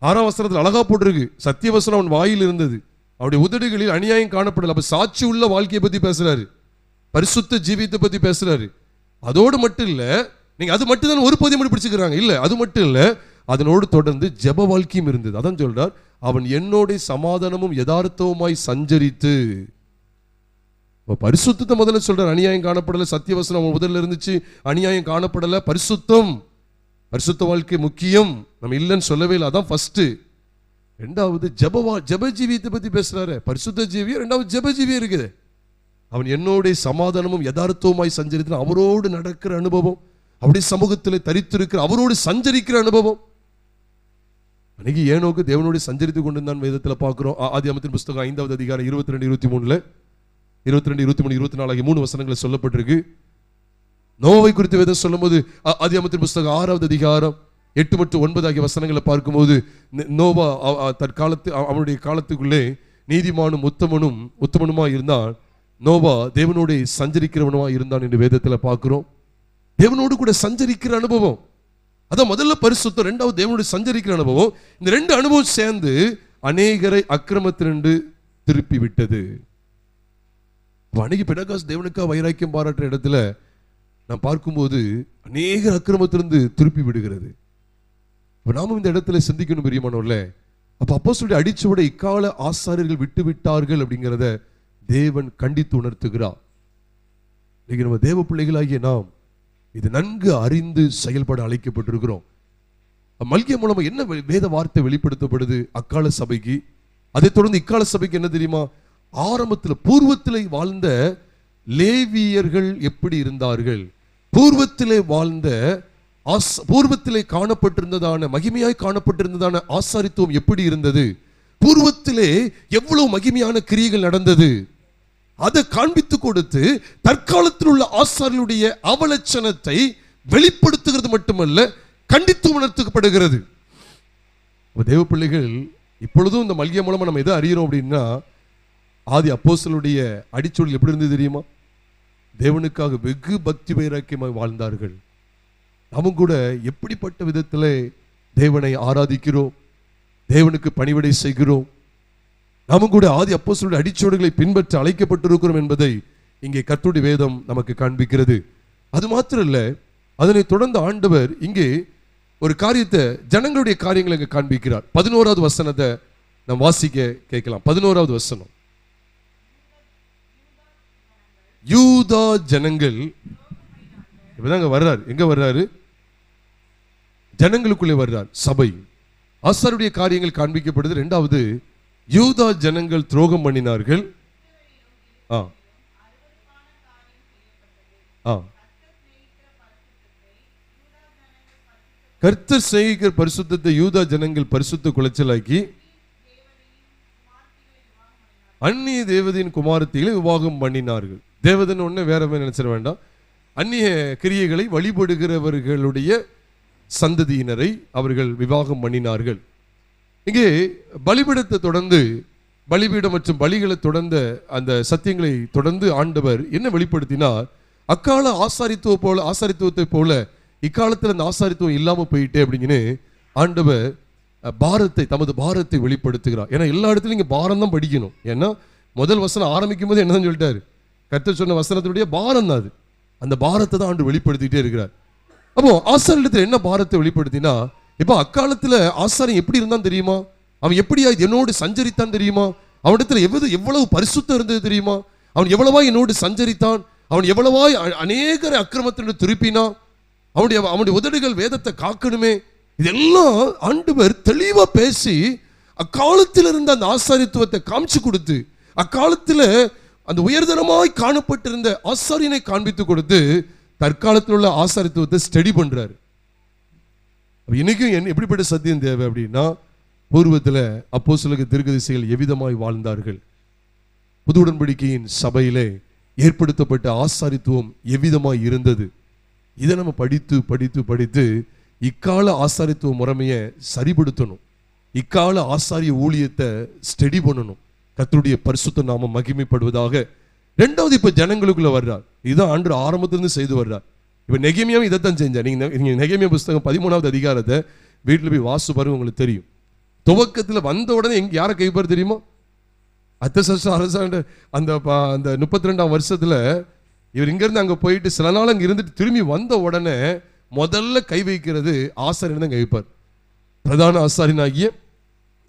A: 6ஆம் வசனத்தில் அழகா போட்டிருக்கு, சத்தியவசனம் அவன் வாயில் இருந்தது, அவருடைய உதடுகளில் அநியாயம் காணப்படல. அப்ப சாட்சி உள்ள வாழ்க்கையை பத்தி பேசுறாரு, பரிசுத்த ஜீவியத்தை பத்தி பேசுறாரு. அதோடு மட்டும் இல்ல, நீங்க அது மட்டும் தான் ஒரு பகுதியை மட்டும் பிடிச்சுக்கிறாங்க இல்ல, அது மட்டும் இல்ல, அதனோடு தொடர்ந்து ஜெப வாழ்க்கையும் இருந்தது. அதான் சொல்றார், அவன் என்னோட சமாதானமும் யதார்த்தவுமாய் சஞ்சரித்து. பரிசுத்தத்தை முதல்ல சொல்றார், அநியாயம் காணப்படல. சத்தியவசனம் அவன் முதல்ல இருந்துச்சு, அநியாயம் காணப்படல. பரிசுத்தம், பரிசுத்த வாழ்க்கை முக்கியம், நம்ம இல்லைன்னு சொல்லவே இல்லை. அதான் ஃபர்ஸ்ட். ரெண்டாவது ஜெப ஜீவியத்தை பத்தி பேசுறாரு, பரிசுத்த ஜீவியம். ரெண்டாவது ஜெப ஜீவியம் இருக்குது. அவன் என்னோட சமாதானமும் யதார்த்தமாய் சஞ்சரித்து அவரோடு நடக்கிற அனுபவம், அவருடைய சமூகத்தில் தரித்திருக்கிற அவரோடு சஞ்சரிக்கிற அனுபவம். அன்னைக்கு ஏனோக்கு தேவனோடு சஞ்சரித்து கொண்டிருந்தான் வேதத்தில் பார்க்கிறோம். ஆதியாகமத்தின் புஸ்தகம் 5வது அதிகாரம் 22, 23, 22, 23, 24 ஆகிய 3 வசனங்களை சொல்லப்பட்டிருக்கு. நோவை குறித்து வேதம் சொல்லும் போது ஆதியாகமத்தின் புஸ்தகம் 6வது அதிகாரம் 8 மற்றும் 9 ஆகிய வசனங்களை பார்க்கும்போது நோவா தற்காலத்து அவனுடைய காலத்துக்குள்ளே நீதிமானும் உத்தமனுமா இருந்தான். நோவா தேவனோடு சஞ்சரிக்கிறவனுமா இருந்தான் என்று வேதத்தில் பார்க்கிறோம். தேவனோடு கூட சஞ்சரிக்கிற அனுபவம், அதான் முதல்ல பரிசுத்தம், ரெண்டாவது தேவனோடு சஞ்சரிக்கிற அனுபவம். இந்த 2 அனுபவம் சேர்ந்து அநேகரை அக்கிரமத்திலிருந்து திருப்பி விட்டது. அன்னைக்கு பெண்டெகாஸ்ட் தேவனுக்கா வைராக்கியம் பாராட்டுற இடத்துல நான் பார்க்கும்போது அநேகர் அக்கிரமத்திலிருந்து திருப்பி விடுகிறது. நாமும் இந்த இடத்துல சிந்திக்கணும் பிரியமானவர்களே. அப்ப அப்போஸ்தலருடைய அடிச்சுவடை இக்கால ஆசாரியர்கள் விட்டு விட்டார்கள் அப்படிங்கிறத தேவன் கண்டித்து உணர்த்துகிறார். இன்னைக்கு நம்ம தேவ பிள்ளைகளாகிய நாம் இது நன்கு அறிந்து செயல்பட அழைக்கப்பட்டிருக்கிறோம். மல்கியா மூலமா என்ன வேத வார்த்தை வெளிப்படுத்தப்படுது அக்கால சபைக்கு? அதை தொடர்ந்து இக்கால சபைக்கு என்ன தெரியுமா? ஆரம்பத்தில் பூர்வத்திலே வாழ்ந்த லேவியர்கள் எப்படி இருந்தார்கள், பூர்வத்திலே வாழ்ந்த பூர்வத்திலே காணப்பட்டிருந்ததான மகிமையாய் காணப்பட்டிருந்ததான ஆசாரித்துவம் எப்படி இருந்தது, பூர்வத்திலே எவ்வளவு மகிமையான கிரியைகள் நடந்தது, அதை காண்பித்து கொடுத்து தற்காலத்தில் உள்ள ஆசாரியர்களுடைய அவலட்சணத்தை வெளிப்படுத்துகிறது மட்டுமல்ல, கண்டித்து உணர்த்தப்படுகிறது. தேவ பிள்ளைகள் இப்பொழுதும் இந்த மல்கியா மூலமா நம்ம எதை அறிகிறோம் அப்படின்னா, ஆதி அப்போஸ்தலருடைய அடிச்சொல் எப்படி இருந்தது தெரியுமா? தேவனுக்காக வெகு பக்தி வைராக்கியமாய் வாழ்ந்தார்கள். நாமும் கூட எப்படிப்பட்ட விதத்தில் தேவனை ஆராதிக்கிறோம், தேவனுக்கு பணிவிடை செய்கிறோம், நாமும் கூட ஆதி அப்போஸ்தலருடைய அடிச்சோடுகளை பின்பற்ற அழைக்கப்பட்டிருக்கிறோம் என்பதை இங்கே கர்த்தருடைய வேதம் நமக்கு காண்பிக்கிறது. அது மாத்திரம் இல்ல, அதனை தொடர்ந்து ஆண்டவர் இங்கே ஒரு காரியத்தை, ஜனங்களுடைய காரியங்களை இங்கே காண்பிக்கிறார். 11வது வசனத்தை நாம் வாசிக்க கேட்கலாம். 11வது வசனம். யூதா ஜனங்கள் இப்பதாங்க வர்றாரு. எங்க வர்றாரு? ஜனங்களுக்குள்ளே வர்றார். சபை ஆசாரியருடைய காரியங்கள் காண்பிக்கப்படுது. இரண்டாவது, யூதா ஜனங்கள் துரோகம் பண்ணினார்கள். கர்த்தர் செய்கிற பரிசுத்தத்தை யூதா ஜனங்கள் பரிசுத்த குலைச்சலாக்கி அந்நிய தேவதையின் குமாரத்திகளை விவாகம் பண்ணினார்கள். தேவதன் ஒண்ணு வேற நினைச்சிட வேண்டாம். அந்நிய கிரியைகளை வழிபடுகிறவர்களுடைய சந்ததியினரை அவர்கள் விவாகம் பண்ணினார்கள். இங்கே பலிபீடத்தை தொடர்ந்து, பலிபீடம் மற்றும் பலிகளை தொடர்ந்த அந்த சத்தியங்களை தொடர்ந்து ஆண்டவர் என்ன வெளிப்படுத்தினார்? அக்கால ஆசாரித்துவத்தை போல இக்காலத்தில் அந்த ஆசாரித்துவம் இல்லாமல் போயிட்டே அப்படிங்கன்னு ஆண்டவர் தமது பாரத்தை வெளிப்படுத்துகிறார். ஏன்னா எல்லா இடத்துலையும் இங்கே பாரம் தான் படிக்கணும். ஏன்னா முதல் வசனம் ஆரம்பிக்கும் போது என்னதான் சொல்லிட்டாரு? கர்த்தர் சொன்ன வசனத்துடைய பாரம் தான் அது. அந்த பாரத்தை தான் ஆண்டு வெளிப்படுத்திட்டே இருக்கிறார். அப்போ ஆசாரியத்தில் என்ன பாரத்தை வெளிப்படுத்தினா, இப்போ அக்காலத்தில் ஆசாரியன் எப்படி இருந்தான் தெரியுமா? அவன் எப்படியா என்னோடு சஞ்சரித்தான் தெரியுமா? அவனிடத்துல எவ்வளவு பரிசுத்தம் இருந்தது தெரியுமா? அவன் எவ்வளவாய் என்னோடு சஞ்சரித்தான், அவன் எவ்வளவாய் அநேகரை அக்கிரமத்தினோடு திருப்பினான், அவனுடைய உதடுகள் வேதத்தை காக்கணுமே. இதெல்லாம் ஆண்டவர் தெளிவா பேசி அக்காலத்தில் இருந்த அந்த ஆசாரித்துவத்தை காமிச்சு கொடுத்து, அக்காலத்தில் அந்த உயர்தரமாய் காணப்பட்டிருந்த ஆசாரியனை காண்பித்து கொடுத்து தற்காலத்தில் உள்ள ஆசாரித்துவத்தை ஸ்டடி பண்றாரு. இன்னைக்கும் எப்படிப்பட்ட சத்தியம் தேவை அப்படின்னா, பூர்வத்தில் அப்போஸ்தலர் தீர்க்கதரிசிகள் எவ்விதமாய் வாழ்ந்தார்கள், புது உடன்படிக்கையின் சபையிலே ஏற்படுத்தப்பட்ட ஆசாரித்துவம் எவ்விதமாய் இருந்தது, இதை நம்ம படித்து படித்து படித்து இக்கால ஆசாரித்துவ முறைமையை சரிபடுத்தணும். இக்கால ஆசாரிய ஊழியத்தை ஸ்டடி பண்ணணும். கர்த்தருடைய பரிசுத்த நாம மகிமைப்படுவதாக. ரெண்டாவது, இப்ப ஜனங்களுக்குள்ள வர்றார். இதுதான் ஆண்டு ஆரம்பத்திலிருந்து செய்து வர்றார். இப்ப நெகேமியாவும் இதைத்தான் செஞ்சார். நீங்க நெகேமியா புஸ்தகம் 13வது அதிகாரத்தை வீட்டில் போய் வாசு பாருங்க, உங்களுக்கு தெரியும். துவக்கத்தில் வந்த உடனே யாரை கைப்பார் தெரியுமா? அர்தசஷ்டா அரசாண்ட அந்த 32ஆம் வருஷத்துல இவர் இங்கிருந்து அங்க போயிட்டு சில நாள் அங்க இருந்துட்டு திரும்பி வந்த உடனே முதல்ல கை வைக்கிறது ஆசாரியன் தான் கை வைப்பார். பிரதான ஆசாரியனாகிய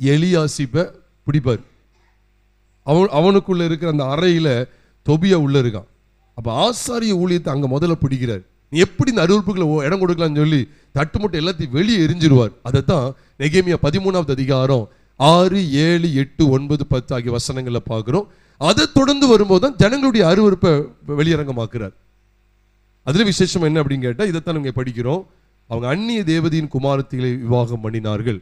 A: எலியாசிப்பை பிடிப்பார். அவனுக்குள்ள இருக்கிற அந்த அறையில தொபியா உள்ள இருக்கான். அப்ப ஆசாரிய ஊழியத்தை அங்க முதல்ல பிடிக்கிறார். நீ எப்படி இந்த அறிவிப்புகளை இடம் கொடுக்கலாம்னு சொல்லி தட்டுமுட்டை எல்லாத்தையும் வெளியே எரிஞ்சிருவார். அதைத்தான் நெகேமியா 13வது அதிகாரம் 6, 7, 8, 9, 10 ஆகிய வசனங்களை பார்க்கிறோம். அதை தொடர்ந்து வரும்போது தான் ஜனங்களுடைய அருவருப்பை வெளியரங்கமாக்குறார். அதுல விசேஷம் என்ன அப்படின்னு கேட்டா, இதைத்தான் இங்க படிக்கிறோம். அவங்க அந்நிய தேவதையின் குமாரத்திகளை விவாகம் பண்ணினார்கள்.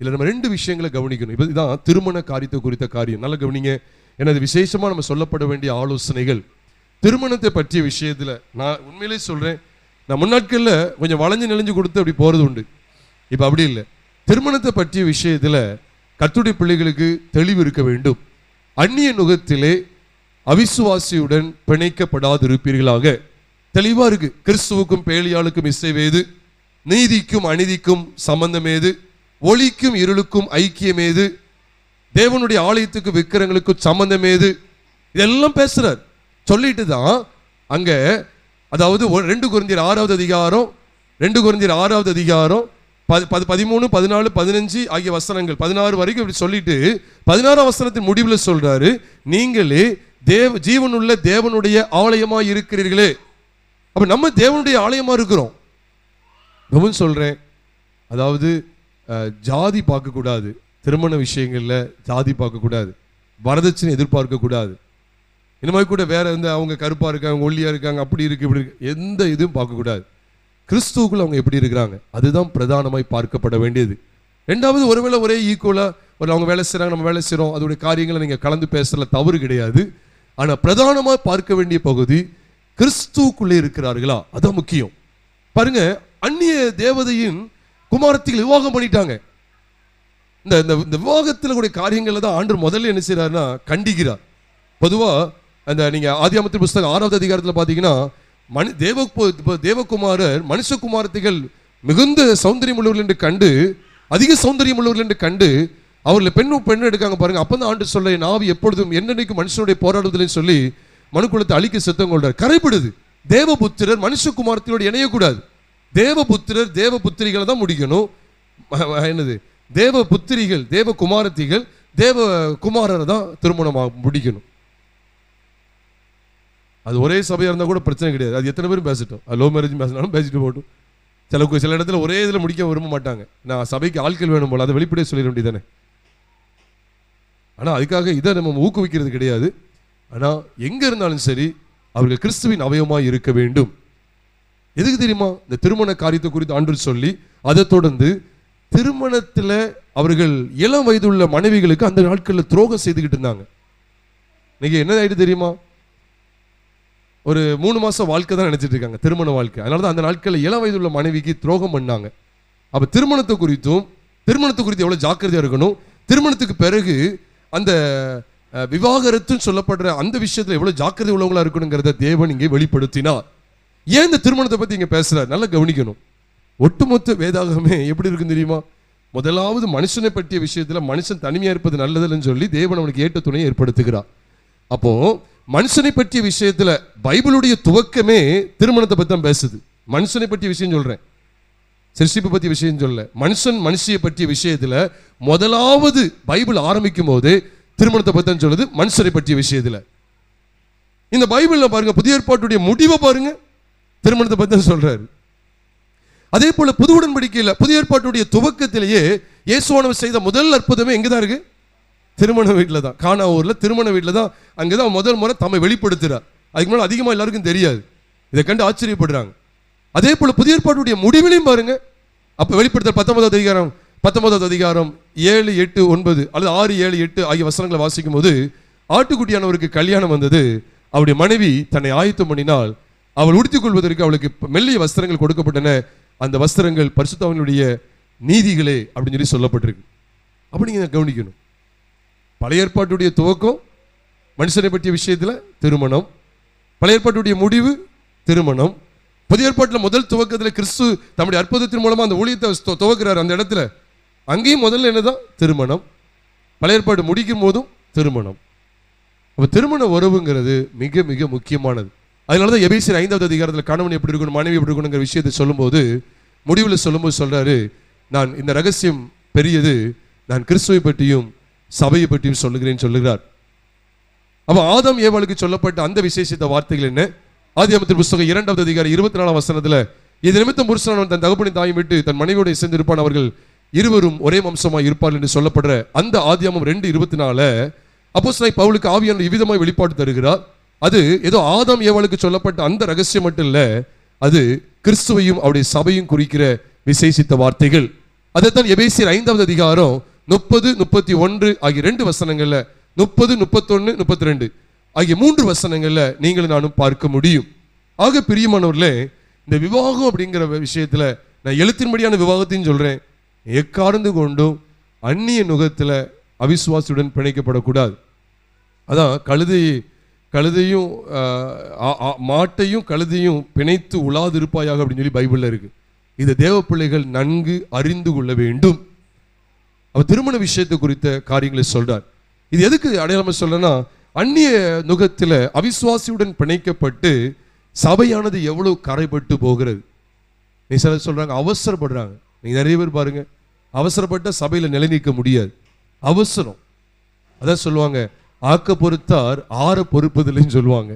A: இல்ல நம்ம ரெண்டு விஷயங்களை கவனிக்கணும். இப்போ இதான் திருமண காரியத்தை குறித்த காரியம். நல்லா கவனிங்க. எனது விசேஷமா நம்ம சொல்லப்பட வேண்டிய ஆலோசனைகள் திருமணத்தை பற்றிய விஷயத்துல. நான் உண்மையிலே சொல்றேன், நான் முன்னாட்கள்ல கொஞ்சம் வளைஞ்சு நெளிஞ்சு கொடுத்து அப்படி போறது உண்டு. இப்ப அப்படி இல்லை. திருமணத்தை பற்றிய விஷயத்துல கர்த்தருடைய பிள்ளைகளுக்கு தெளிவு இருக்க வேண்டும். அந்நிய நுகத்திலே அவிசுவாசியுடன் பிணைக்கப்படாதிருப்பீர்களாக. தெளிவா இருக்கு. கிறிஸ்துவுக்கும் பேலியாளுக்கும் இசைவேது, நீதிக்கும் அநீதிக்கும் சம்பந்தம் ஏது, ஒளிக்கும் இருளுக்கும் ஐக்கியம் ஏது, தேவனுடைய ஆலயத்துக்கு விக்கிரங்களுக்கும் சம்பந்தம் ஏது, இதெல்லாம் பேசுறார். சொல்லிட்டு தான் அங்க, அதாவது 2 கொரிந்தியர் 6வது அதிகாரம் 2 கொரிந்தியர் 6வது அதிகாரம் 13, 14, 15 ஆகிய வசனங்கள் 16 வரைக்கும் இப்படி சொல்லிட்டு 16ஆம் வசனத்தின் முடிவில் சொல்றாரு, நீங்களே ஜீவனுள்ள தேவனுடைய ஆலயமா இருக்கிறீர்களே. அப்ப நம்ம தேவனுடைய ஆலயமா இருக்கிறோம். நான் சொல்றேன், அதாவது ஜாதி பார்க்க கூடாது, திருமண விஷயங்கள்ல ஜாதி பார்க்க கூடாது, வரதட்சணை எதிர்பார்க்க கூடாது. இந்த மாதிரி கூட வேற எந்த அவங்க கருப்பா இருக்காங்க, ஒல்லியா இருக்காங்க, அப்படி இருக்கு இப்படி இருக்கு, எந்த இதுவும் பார்க்க கூடாது. கிறிஸ்துவுக்குள்ள அவங்க எப்படி இருக்கிறாங்க அதுதான் பிரதானமாய் பார்க்கப்பட வேண்டியது. ரெண்டாவது, ஒருவேளை ஒரே ஈக்குவலா அவங்க வேலை செய்யறாங்க, நம்ம வேலை செய்யறோம், அதோடைய காரியங்களை நீங்க கலந்து பேசல, தவறு கிடையாது. ஆனா பிரதானமா பார்க்க வேண்டிய பகுதி கிறிஸ்துவுக்குள்ளே இருக்கிறார்களா, அதான் முக்கியம். பாருங்க, அந்நிய தேவதையின் குமாரத்திகள் விவாகம் பண்ணிட்டாங்க. இந்த விவாகத்தில் கூடிய காரியங்களை தான் ஆண்டவர் முதல்ல என்ன செய்யறாருன்னா கண்டிக்கிறார். பொதுவா அந்த நீங்க ஆதியாகமத்தின் புத்தகம் 6வது அதிகாரத்தில் பாத்தீங்கன்னா, தேவகுமாரர் மனுஷகுமாரத்திகள் மிகுந்த சௌந்தரியம் உள்ளவர்கள் என்று கண்டு, அதிக சௌந்தரியம் உள்ளவர்கள் என்று கண்டு அவர்களை பெண்ணு எடுக்காங்க பாருங்க. அப்பதான் ஆண்டு சொல்ல, என் ஆவி எப்பொழுதும் என்னன்னைக்கு மனுஷனுடைய போராடுவதில்லைன்னு சொல்லி மனுக்குலத்தை அழிக்க சித்தம் கொள்றார். கரைப்படுது. தேவபுத்திரர் மனுஷகுமாரத்தினோடு இணையக்கூடாது. தேவபுத்திரர் தேவபுத்திரிகளை தான் முடிக்கணும். என்னது, தேவ புத்திரிகள் தேவ குமாரத்திகள் தேவ குமாரரை தான் திருமணமாக முடிக்கணும். அது ஒரே சபையாக இருந்தால் கூட பிரச்சனை கிடையாது. அது எத்தனை பேரும் பேசிட்டோம், லோ மேரேஜ் பேசினாலும் பேசிட்டு போட்டோம். சில இடத்துல ஒரே இதில் முடிக்க விரும்ப மாட்டாங்க. நான் சபைக்கு ஆட்கள் வேணும் போல, அதை வெளிப்படையாக சொல்லிட வேண்டியதானே. ஆனால் அதுக்காக இதை நம்ம ஊக்குவிக்கிறது கிடையாது. ஆனால் எங்கே இருந்தாலும் சரி அவர்கள் கிறிஸ்துவின் அவயவமாக இருக்க வேண்டும். எதுக்கு தெரியுமா? இந்த திருமண காரியத்தை குறித்து ஆண்டவர் சொல்லி, அதை தொடர்ந்து திருமணத்தில் அவர்கள் இளம் வயதுள்ள மனைவிகளுக்கு அந்த நாட்களில் துரோகம் செய்துக்கிட்டு இருந்தாங்க. இன்னைக்கு என்ன ஆயிட்டு தெரியுமா? ஒரு 3 மாசம் வாழ்க்கை தான் நினைச்சிட்டு இருக்காங்க, திருமண வாழ்க்கை. அதனால தான் அந்த நாட்களில் இளம் வயதுள்ள மனைவிக்கு துரோகம் பண்ணாங்க. அப்போ திருமணத்தை குறித்து எவ்வளோ ஜாக்கிரதையாக இருக்கணும். திருமணத்துக்கு பிறகு அந்த விவாகரத்துன்னு சொல்லப்படுற அந்த விஷயத்தில் எவ்வளோ ஜாக்கிரதை உள்ளவங்களா இருக்கணுங்கிறத தேவன் இங்கே வெளிப்படுத்தினார். ஏன் இந்த திருமணத்தை பற்றி இங்கே பேசுறார்? நல்லா கவனிக்கணும். ஒட்டுமொத்த வேதாகமே எப்படி இருக்குன்னு தெரியுமா? முதலாவது மனுஷனை பற்றிய விஷயத்தில் மனுஷன் தனிமையாக இருப்பது நல்லதுன்னு சொல்லி தேவன் அவனுக்கு ஏற்ற துணையை ஏற்படுத்துகிறார். அப்போ மனுஷனை பற்றிய விஷயத்துல பைபிளுடைய துவக்கமே திருமணத்தை பற்றி தான் பேசுது. மனுஷனை பற்றிய விஷயம் சொல்றேன், சிருஷ்டிப்பு பற்றிய விஷயம் சொல்ல. மனுஷியை பற்றிய விஷயத்துல முதலாவது பைபிள் ஆரம்பிக்கும் போது திருமணத்தை பற்றி தான் சொல்லுது. மனுஷனை பற்றிய விஷயத்துல இந்த பைபிள்ல பாருங்க, புதிய ஏற்பாட்டுடைய முடிவை பாருங்க, திருமணத்தை பற்றி தான் சொல்றாரு. அதே போல புது உடன்படிக்கையில் புதிய ஏற்பாட்டுடைய துவக்கத்திலேயே இயேசுவானவர் செய்த முதல் அற்புதமே எங்கதான் இருக்கு? திருமண வீட்டில் தான். கானா ஊரில் திருமண வீட்டில் தான். அங்கே தான் முதல் முறை தம்மை வெளிப்படுத்துகிறார். அதுக்கு முன்னாடி அதிகமாக எல்லாருக்கும் தெரியாது. இதை கண்டு ஆச்சரியப்படுறாங்க. அதே போல் புதிய ஏற்பாட்டுடைய முடிவிலையும் பாருங்க, அப்போ வெளிப்படுத்தல் 19வது அதிகாரம் 7, 8, 9 அல்லது 6, 7, 8 ஆகிய வசனங்களை வாசிக்கும் போது, ஆட்டுக்குட்டியானவருக்கு கல்யாணம் வந்தது. அவருடைய மனைவி தன்னை ஆயத்தம் பண்ணினால் அவள் உடுத்திக் கொள்வதற்கு அவளுக்கு மெல்லிய வஸ்திரங்கள் கொடுக்கப்பட்டன. அந்த வஸ்திரங்கள் பரிசுத்தவான்களுடைய நீதிகளே அப்படின்னு சொல்லி சொல்லப்பட்டிருக்கு. அப்படி நீங்க கவனிக்கணும். பழைய ஏற்பாட்டுடைய துவக்கம் மனுஷனை பற்றிய விஷயத்தில் திருமணம், பழைய ஏற்பாட்டுடைய முடிவு திருமணம். புதிய ஏற்பாட்டில் முதல் துவக்கத்தில் கிறிஸ்து தம்முடைய அற்புதத்தின் மூலமாக அந்த ஊழியத்தை துவக்கிறார். அந்த இடத்துல அங்கேயும் முதல்ல என்னதான்? திருமணம். பழைய ஏற்பாடு முடிக்கும் போதும் திருமணம். அப்போ திருமண உறவுங்கிறது மிக மிக முக்கியமானது. அதனால தான் எபேசியர் 5வது அதிகாரத்தில் கணவன் எப்படி இருக்கணும், மனைவி எப்படி இருக்கணுங்கிற விஷயத்தை சொல்லும்போது, முடிவில் சொல்லும்போது சொல்றாரு, நான் இந்த ரகசியம் பெரியது, நான் கிறிஸ்துவை பற்றியும் சபையை பற்றியும் சொல்லுகிறார். அப்ப ஆதாம் ஏவாளுக்கு சொல்லப்பட்ட அந்த விசேஷித்த வார்த்தைகள் என்ன? ஆதியாகமத்தின் புத்தகம் 2வது அதிகாரம் 24ஆம் வசனத்துல, இது நிமித்தம் புருஷனானவன் தன் தகப்பனின் தாயும் விட்டு தன் மனைவியோடு சேர்ந்திருப்பான், அவர்கள் இருவரும் ஒரே வம்சமாய் இருப்பார்கள் என்று சொல்லப்படுற அந்த ஆதியாகமம் 2:24 அப்போஸ்தலனாகிய பவுலுக்கு ஆவியானவர் இவ்விதமாய் வெளிப்பாடு தருகிறார். அது ஏதோ ஆதாம் ஏவாளுக்கு சொல்லப்பட்ட அந்த ரகசியம் மட்டும் இல்ல, அது கிறிஸ்துவையும் அவருடைய சபையும் குறிக்கிற விசேஷித்த வார்த்தைகள். அதைத்தான் எபேசியர் 5வது அதிகாரம் 30, 31 ஆகிய 2 வசனங்கள்ல, 30, 31, 32 ஆகிய 3 வசனங்கள்ல நீங்களும் நானும் பார்க்க முடியும். ஆக பிரியமானவர்களே, இந்த விவாகம் அப்படிங்கிற விஷயத்துல நான் எழுத்தின்படியான விவாகத்தையும் சொல்றேன், எக்கார்ந்து கொண்டும் அந்நிய நுகத்துல அவிசுவாசியுடன் பிணைக்கப்படக்கூடாது. அதான் கழுதையும் மாட்டையும் கழுதையும் பிணைத்து உலாதிருப்பாயாக அப்படின்னு சொல்லி பைபிள்ல இருக்கு. இது தேவ பிள்ளைகள் நன்கு அறிந்து கொள்ள வேண்டும். அவர் திருமண விஷயத்தை குறித்த காரியங்களை சொல்றார். இது எதுக்கு அடையாளமா சொல்றேன்னா, அந்நிய நுகத்துல அவிசுவாசியுடன் பிணைக்கப்பட்டு சபையானது எவ்வளவு கரைப்பட்டு போகிறது. நீ சிலர் சொல்றாங்க அவசரப்படுறாங்க. நீங்க நிறைய பேர் பாருங்க, அவசரப்பட்ட சபையில நிலை நிற்க முடியாது. அவசரம், அதான் சொல்லுவாங்க, ஆக்க பொறுத்தார் ஆற பொறுப்பதில்லைன்னு சொல்லுவாங்க.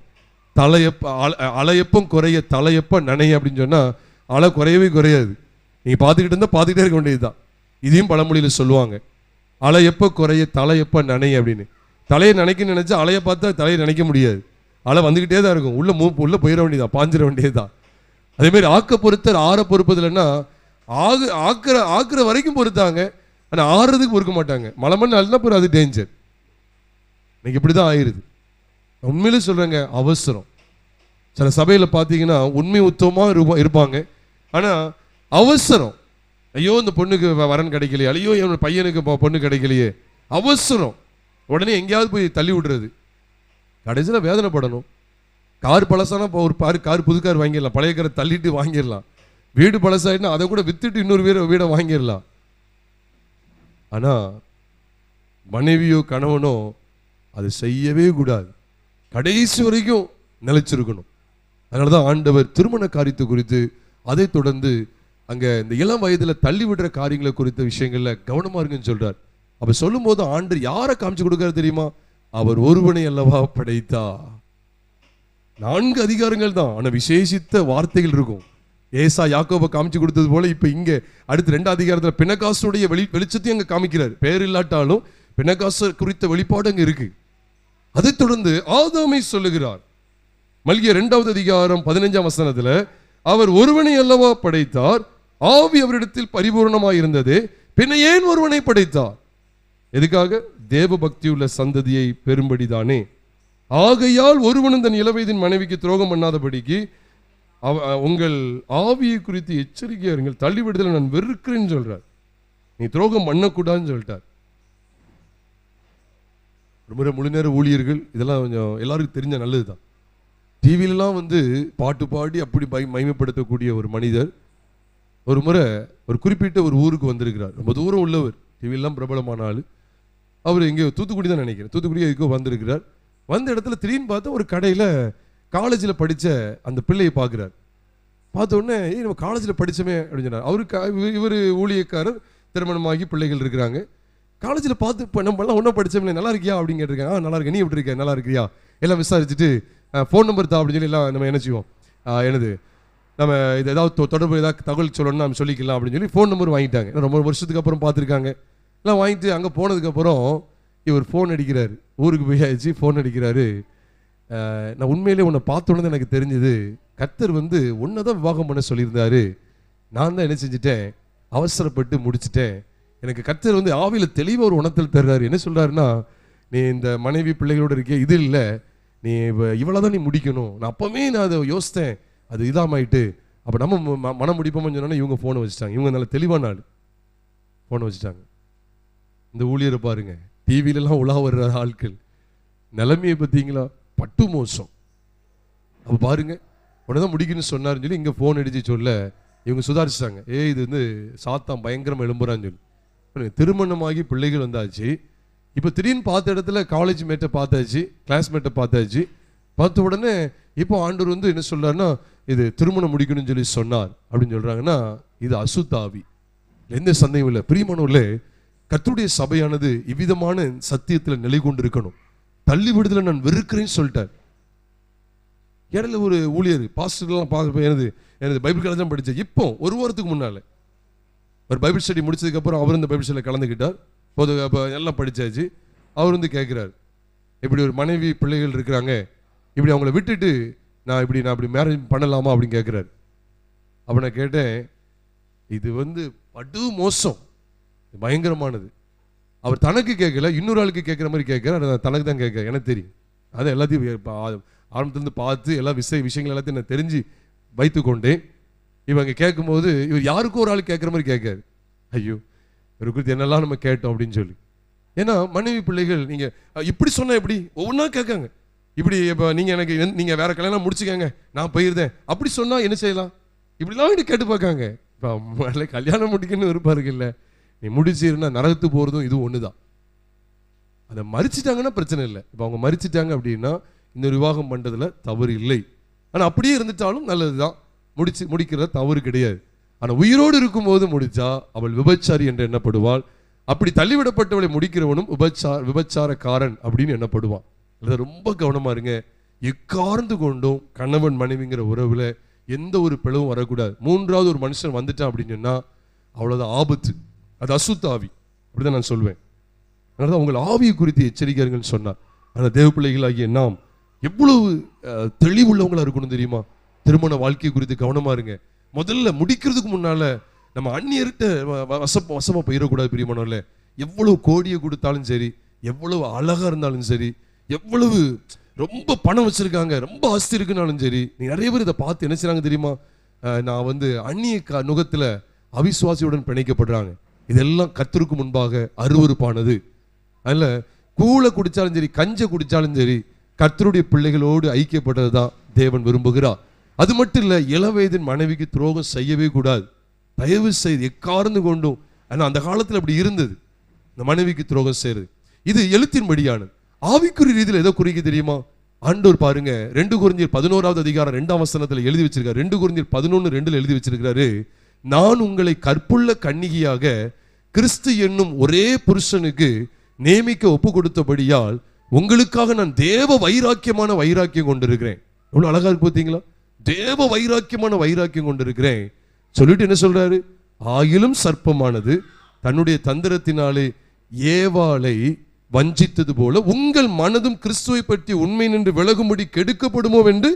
A: அலையப்பம் குறைய தலையப்ப நனைய அப்படின்னு சொன்னா அலை குறையவே குறையாது. நீங்க பார்த்துக்கிட்டு இருந்தா பார்த்துக்கிட்டே இருக்க வேண்டியதுதான். இதையும் பழமொழியில சொல்லுவாங்க, அலையப்ப குறைய தலையப்ப நனைய அப்படின்னு. தலையை நினைக்க நினைச்சா அலையை பார்த்தா தலையை நினைக்க முடியாது. அலை வந்துகிட்டே தான் இருக்கும். உள்ள போயிட வேண்டியதான், பாஞ்சிட வேண்டியதுதான். அதே மாதிரி ஆக்க பொறுத்தர் ஆற பொறுப்பதில்லைன்னா ஆக்குற வரைக்கும் பொறுத்தாங்க, ஆனா ஆறுறதுக்கு பொறுக்க மாட்டாங்க. மழை நல்லா போற அது டேஞ்சர். இன்னைக்கு இப்படிதான் ஆயிருது. உண்மையிலே சொல்றேங்க, அவசரம். சில சபையில பார்த்தீங்கன்னா உண்மை உத்தமா இருப்பாங்க, ஆனா அவசரம். ஐயோ இந்த பொண்ணுக்கு வரன் கிடைக்கலையே, ஐயோ என் பையனுக்கு பொண்ணு கிடைக்கலையே, அவசரம். உடனே எங்கேயாவது போய் தள்ளி விடுறது. கடைசியில் வேதனைப்படணும். கார் பழசானா ஒரு கார் புது கார் வாங்கிடலாம், பழைய காரை தள்ளிட்டு வாங்கிடலாம். வீடு பழசாயிட்டுனா அதை கூட வித்துட்டு இன்னொரு வீடை வாங்கிடலாம். ஆனா மனைவியோ கணவனோ அது செய்யவே கூடாது. கடைசி வரைக்கும் நிலைச்சிருக்கணும். அதனாலதான் ஆண்டவர் திருமண காரியத்தை குறித்து, அதை தொடர்ந்து அங்க இந்த இளம் வயதுல தள்ளி விடுற காரியங்களை குறித்த விஷயங்கள்ல கவனமா இருக்குன்னு சொல்றார். அப்ப சொல்லும் போது ஆண்டவர் யாரை காமிச்சு கொடுக்கிறார் தெரியுமா? அவர் ஒருவனை அல்லவா படைத்தா. 4 அதிகாரங்கள் தான், ஆனா விசேஷித்த வார்த்தைகள் இருக்கும். ஏசா யாக்கோபை காமிச்சு கொடுத்தது போல இப்ப இங்க அடுத்து 2 அதிகாரத்துல பெனகாசுடைய வெளிச்சத்தையும் அங்க காமிக்கிறார். பேர் இல்லாட்டாலும் பெனகாசு குறித்த வெளிப்பாடு அங்க இருக்கு. அதை தொடர்ந்து ஆதாமை சொல்லுகிறார். மல்கியா 2வது அதிகாரம் 15ஆம் வசனத்துல, அவர் ஒருவனை அல்லவா படைத்தார், ஆவி அவரிடத்தில் பரிபூர்ணமாய் இருந்தது, பின்ன ஏன் ஒருவனை படைத்தார்? எதுக்காக? தேவ பக்தியுள்ள சந்ததியை பெரும்படிதானே. ஆகையால் ஒருவனும் தன் இளவயதின் மனைவிக்கு துரோகம் பண்ணாதபடிக்கு உங்கள் ஆவியை குறித்து எச்சரிக்கையா இருங்கள், தள்ளிவிடுதலை நான் வெறுக்கிறேன்னு சொல்றார். நீ துரோகம் பண்ணக்கூடாதுன்னு சொல்லிட்டார். ரொம்ப முழு நேர ஊழியர்கள் இதெல்லாம் கொஞ்சம் எல்லாருக்கும் தெரிஞ்ச நல்லதுதான். டிவிலெலாம் பாட்டு பாடி அப்படி மகிமைப்படுத்தக்கூடிய ஒரு மனிதர் ஒரு முறை ஒரு குறிப்பிட்ட ஒரு ஊருக்கு வந்திருக்கிறார். ரொம்ப தூரம் உள்ளவர், டிவிலாம் பிரபலமான ஆள். அவர் எங்கேயோ தூத்துக்குடி தான் நினைக்கிறேன், தூத்துக்குடி எதுக்கோ வந்திருக்கிறார். வந்த இடத்துல திடீர்னு பார்த்தா ஒரு கடையில் காலேஜில் படித்த அந்த பிள்ளையை பார்க்குறார். பார்த்த உடனே நம்ம காலேஜில் படித்தோமே அப்படின்னு சொன்னார். அவருக்கு இவர் ஊழியக்காரர், திருமணமாகி பிள்ளைகள் இருக்கிறாங்க. காலேஜில் பார்த்து இப்போ நம்மளாம் ஒன்றும் படித்தோம்ல, நல்லா இருக்கியா அப்படின்னு கேட்டிருக்காங்க. நல்லா இருக்கேன், நீ எப்படி இருக்க, நல்லா இருக்கியா எல்லாம் விசாரிச்சுட்டு ஃபோன் நம்பர் தான் அப்படின்னு சொல்லி எல்லாம் நம்ம என்ன செய்வோம், எனது நம்ம இது ஏதாவது தொடர்பு ஏதாவது தகவல் சொல்லணும்னு நம்ம சொல்லிக்கலாம் அப்படின்னு சொல்லி ஃபோன் நம்பர் வாங்கிட்டாங்க. ரொம்ப வருஷத்துக்கு அப்புறம் பார்த்துருக்காங்க. எல்லாம் வாங்கிட்டு அங்கே போனதுக்கப்புறம் இவர் ஃபோன் அடிக்கிறாரு. ஊருக்கு போய் ஆயிடுச்சு, ஃபோன் அடிக்கிறாரு. நான் உண்மையிலே உன்னை பார்த்தோன்னு எனக்கு தெரிஞ்சுது, கர்த்தர் உன்னை தான் விவாகம் பண்ண சொல்லியிருந்தாரு, நான் தான் என்ன செஞ்சுட்டேன், அவசரப்பட்டு முடிச்சுட்டேன். எனக்கு கர்த்தர் ஆவியில் தெளிவாக ஒரு உணர்த்தல் தர்றாரு. என்ன சொல்கிறாருன்னா, நீ இந்த மனைவி பிள்ளைகளோடு இருக்கே, இது இல்லை, நீ இவ்வளோதான் நீ முடிக்கணும். நான் அப்போவே நான் அதை யோசித்தேன், அது இதாமாயிட்டு. அப்போ நம்ம மனம் முடிப்போம்னு சொன்னோன்னா இவங்க ஃபோனை வச்சுட்டாங்க. இவங்க நல்ல தெளிவான ஆள், ஃபோனை வச்சுட்டாங்க. இந்த ஊழியரை பாருங்க, டிவிலெலாம் உலா வர்ற ஆட்கள் நிலைமையை பார்த்தீங்களா, பட்டு மோசம். அப்போ பாருங்க, உடனே தான் முடிக்கணும்னு சொன்னாருன்னு சொல்லி இங்கே ஃபோன் அடித்து சொல்ல இவங்க சுதாரிச்சிட்டாங்க. இது சாத்தான் பயங்கரமாக எழும்புறான்னு சொல்லி திருமணமாகி பிள்ளைகள் வந்தாச்சு. இப்போ திடீர்னு பார்த்த இடத்துல காலேஜ் மேட்டை பார்த்தாச்சு, கிளாஸ்மேட்டை பார்த்தாச்சு. பார்த்த உடனே இப்போ ஆண்டவர் என்ன சொல்றாருன்னா, இது திருமணம் முடிக்கணும்னு சொல்லி சொன்னார் அப்படின்னு சொல்றாங்கன்னா, இது அசுத்தாவி, எந்த சந்தேகம் இல்லை. பிரியமானவர்களே, கர்த்தருடைய சபையானது இவ்விதமான சத்தியத்தில் நிலை கொண்டு இருக்கணும். தள்ளி விடுதலை நான் வெறுக்கிறேன்னு சொல்லிட்டார். இடையில ஒரு ஊழியர் பாஸ்டர்லாம் பார்க்க எனது பைபிள் காலேஜ் தான் படித்தேன். இப்போ ஒரு வாரத்துக்கு முன்னால ஒரு பைபிள் ஸ்டடி முடிச்சதுக்கப்புறம் அவர் இந்த பைபிள் ஸ்டடியில் கலந்துக்கிட்டார். போது அப்போ எல்லாம் படித்தாச்சு. அவர் கேட்குறாரு, இப்படி ஒரு மனைவி பிள்ளைகள் இருக்கிறாங்க, இப்படி அவங்கள விட்டுட்டு நான் இப்படி மேரேஜ் பண்ணலாமா அப்படின்னு கேட்குறாரு. அப்போ நான் கேட்டேன், இது படு மோசம், பயங்கரமானது. அவர் தனக்கு கேட்கல, இன்னொரு ஆளுக்கு கேட்குற மாதிரி கேட்குறாரு. தனக்கு தான் கேட்க, எனக்கு தெரியும். அதை எல்லாத்தையும் ஆரம்பத்துலேருந்து பார்த்து எல்லா விஷயங்கள் எல்லாத்தையும் நான் தெரிஞ்சு வைத்து கொண்டேன். இவங்க கேட்கும்போது இவர் யாருக்கும் ஒரு ஆள் கேட்குற மாதிரி கேட்காரு. ஐயோ, இவரை குறித்து என்னெல்லாம் நம்ம கேட்டோம் அப்படின்னு சொல்லி. ஏன்னா மனைவி பிள்ளைகள் நீங்கள் இப்படி சொன்னால் எப்படி ஒவ்வொன்றா கேட்காங்க. இப்படி இப்போ நீங்கள் வேற கல்யாணம் முடிச்சுக்கங்க, நான் போயிருந்தேன் அப்படி சொன்னால் என்ன செய்யலாம், இப்படிலாம் கேட்டு பார்க்காங்க. இப்போ கல்யாணம் முடிக்கணும்னு விருப்பாருக்கு இல்லை, நீ முடிச்சிருந்தா நரகத்து போகிறதும் இது ஒன்று தான். அதை மறிச்சிட்டாங்கன்னா பிரச்சனை இல்லை. இப்போ அவங்க மறிச்சிட்டாங்க அப்படின்னா இந்த விவாகம் பண்ணுறதுல தவறு இல்லை. ஆனால் அப்படியே இருந்துட்டாலும் நல்லது தான், முடிக்கிறத தவறு கிடையாது. ஆனால் உயிரோடு இருக்கும்போது முடிச்சா அவள் விபச்சாரி என்று எண்ணப்படுவாள். அப்படி தள்ளிவிடப்பட்டவளை முடிக்கிறவனும் விபச்சாரக்காரன் அப்படின்னு எண்ணப்படுவான். அதை ரொம்ப கவனமா இருங்க. எக்கார்ந்து கொண்டும் கணவன் மனைவிங்கிற உறவுல எந்த ஒரு பிளவும் வரக்கூடாது. மூன்றாவது ஒரு மனுஷன் வந்துட்டான் அப்படின்னு சொன்னா அவ்வளவுதான் ஆபத்து. அது அசுத்தாவி, அப்படிதான் நான் சொல்வேன். அதனால உங்கள் ஆவியை குறித்து எச்சரிக்கைகள் சொன்னார். ஆனால் தேவ பிள்ளைகளாகிய நாம் எவ்வளவு தெளிவுள்ளவங்களா இருக்கணும் தெரியுமா? திருமண வாழ்க்கை குறித்து கவனமா இருங்க. முதல்ல முடிக்கிறதுக்கு முன்னால நம்ம அந்நியர்கிட்ட வசமா போயிடக்கூடாது. பிரியமானவர்களே, எவ்வளவு கோடியை கொடுத்தாலும் சரி, எவ்வளவு அழகா இருந்தாலும் சரி, எவ்வளவு ரொம்ப பணம் வச்சிருக்காங்க, ரொம்ப ஆஸ்தி இருக்குனாலும் சரி, நீ நிறைய பேர் இதை பார்த்து என்ன செய்றாங்க தெரியுமா? நான் அந்நிய நுகத்துல அவிசுவாசியுடன் பிணைக்கப்படுறாங்க. இதெல்லாம் கர்த்தருக்கு முன்பாக அருவருப்பானது. அதுல கூழை குடிச்சாலும் சரி, கஞ்சை குடிச்சாலும் சரி, கர்த்தருடைய பிள்ளைகளோடு ஐக்கியப்பட்டது தான் தேவன் விரும்புகிறார். அது மட்டும் இல்ல, இளவயதின் மனைவிக்கு துரோகம் செய்யவே கூடாது. தயவு செய்து எக்கார்ந்து கொண்டும். ஆனா அந்த காலத்துல அப்படி இருந்தது, இந்த மனைவிக்கு துரோகம் செய்யறது. இது எழுத்தின்படியானது. ஆவிக்குரிய ரீதியில் எதோ குறிக்க தெரியுமா? ஆண்டவர் பாருங்க, 2 கொரிந்தியர் 11வது அதிகாரம் 2ஆம் வசனத்துல எழுதி வச்சிருக்காரு. 2 கொரிந்தியர் 11:2 எழுதி வச்சிருக்காரு, நான் உங்களை கற்புள்ள கன்னிகையாக கிறிஸ்து என்னும் ஒரே புருஷனுக்கு நியமிக்க ஒப்பு கொடுத்தபடியால் உங்களுக்காக நான் தேவ வைராக்கியமான வைராக்கியம் கொண்டிருக்கிறேன். எவ்வளவு அழகா இருக்கு பார்த்தீங்களா? தேவ வைராக்கியமான வைராக்கியம் கொண்டிருக்கிறேன் சொல்லிட்டு என்ன சொல்றாரு? ஆயிலும் சர்ப்பமானது தன்னுடைய தந்திரத்தினாலே ஏவாளை வஞ்சித்தது போல உங்கள் மனதும் கிறிஸ்துவை பற்றி உண்மை நின்று விலகும்படி கெடுக்கப்படுமோ என்று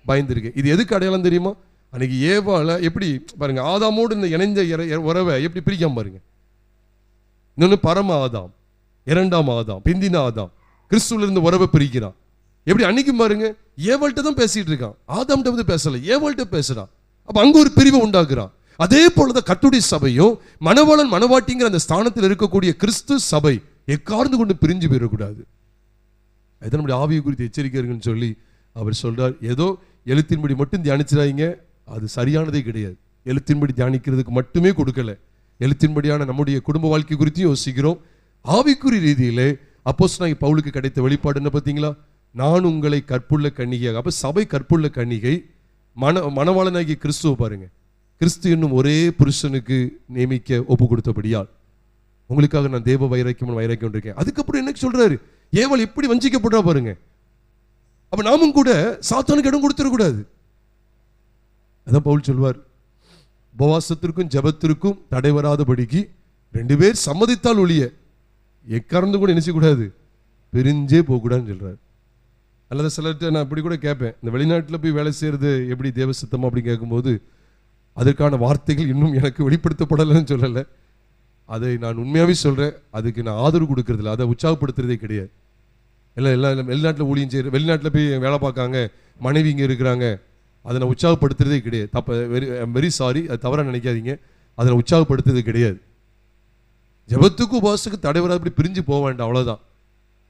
A: பயந்திருக்கேன். இது எதுக்கு அடையாளம் தெரியுமா? அன்னைக்கு ஏவாளை எப்படி பாருங்க, ஆதாமோடு இந்த இணைந்த உறவை எப்படி பிரிக்காம பாருங்க. இன்னொன்னு பரம ஆதாம், 2ஆம் ஆதாம், பிந்தின ஆதாம், கிறிஸ்துவில இருந்து உறவை பிரிக்கிறான். எப்படி அன்னைக்கு பாருங்க, ஏவாள்கிட்ட தான் பேசிட்டு இருக்கான், ஆதாம்கிட்ட பேசல, ஏவாள்கிட்ட பேசுறான். அப்ப அங்க ஒரு பிரிவை உண்டாக்குறான். அதே போலதான் கர்த்தருடைய சபையும் மணவாளன் மணவாட்டிங்கிற அந்த ஸ்தானத்தில் இருக்கக்கூடிய கிறிஸ்து சபை எக்கார்ந்து கொண்டு பிரிஞ்சு போயிடக்கூடாது. அதுதான் நம்முடைய ஆவியை குறித்து எச்சரிக்கைன்னு சொல்லி அவர் சொல்றார். ஏதோ எழுத்தின்படி மட்டும் தியானிச்சிடாதீங்க, அது சரியானதே கிடையாது. எழுத்தின்படி தியானிக்கிறதுக்கு மட்டுமே கொடுக்கல, எழுத்தின்படியான நம்முடைய குடும்ப வாழ்க்கை குறித்து யோசிக்கிறோம். ஆவிக்குரிய ரீதியிலே அப்போஸ்தலனாகிய பவுலுக்கு கிடைத்த வெளிப்பாடு என்ன பார்த்தீங்களா? நான் உங்களை கற்புள்ள கன்னிகையாக. அப்ப சபை கற்புள்ள கன்னிகை, மணவாளனாகிய கிறிஸ்துவ பாருங்க, கிறிஸ்து என்னும் ஒரே புருஷனுக்கு நியமிக்க ஒப்பு கொடுத்தபடியால் உங்களுக்காக நான் தேவ வைராக்கியம் இருக்கேன். அதுக்கப்புறம் என்ன சொல்றாரு? ஏவாள் எப்படி வஞ்சிக்கப்படுறா பாருங்க. அப்ப நாமும் கூட சாத்தானுக்கு இடம் கொடுத்துடக்கூடாது. அதான் பவுல் சொல்வார், உபவாசத்திற்கும் ஜெபத்திற்கும் தடை வராதபடிக்கு 2 பேர் சம்மதித்தால் ஒழிய எக்காரந்து கூட நினைச்சக்கூடாது, பிரிஞ்சே போகக்கூடாதுன்னு சொல்றாரு. அல்லது சிலர்கிட்ட நான் இப்படி கூட கேட்பேன், இந்த வெளிநாட்டில் போய் வேலை செய்யறது எப்படி தேவ சித்தமா அப்படின்னு கேட்கும்போது அதற்கான வார்த்தைகள் இன்னும் எனக்கு வெளிப்படுத்தப்படலைன்னு சொல்லலை. அதை நான் உண்மையாகவே சொல்கிறேன், அதுக்கு நான் ஆதரவு கொடுக்கறதில்ல, அதை உற்சாகப்படுத்துறதே கிடையாது. எல்லாம் வெளிநாட்டில் ஊழியம் செய்கிற, வெளிநாட்டில் போய் வேலை பார்க்காங்க, மனைவி இங்கே இருக்கிறாங்க, அதை நான் உற்சாகப்படுத்துறதே கிடையாது. வெரி சாரி, அது தவறாக நினைக்காதீங்க, அதை நான் உற்சாகப்படுத்துறது கிடையாது. ஜெபத்துக்கும் உபவாசத்துக்கு தடை வராதபடி பிரிஞ்சு போக வேண்டாம், அவ்வளோதான்.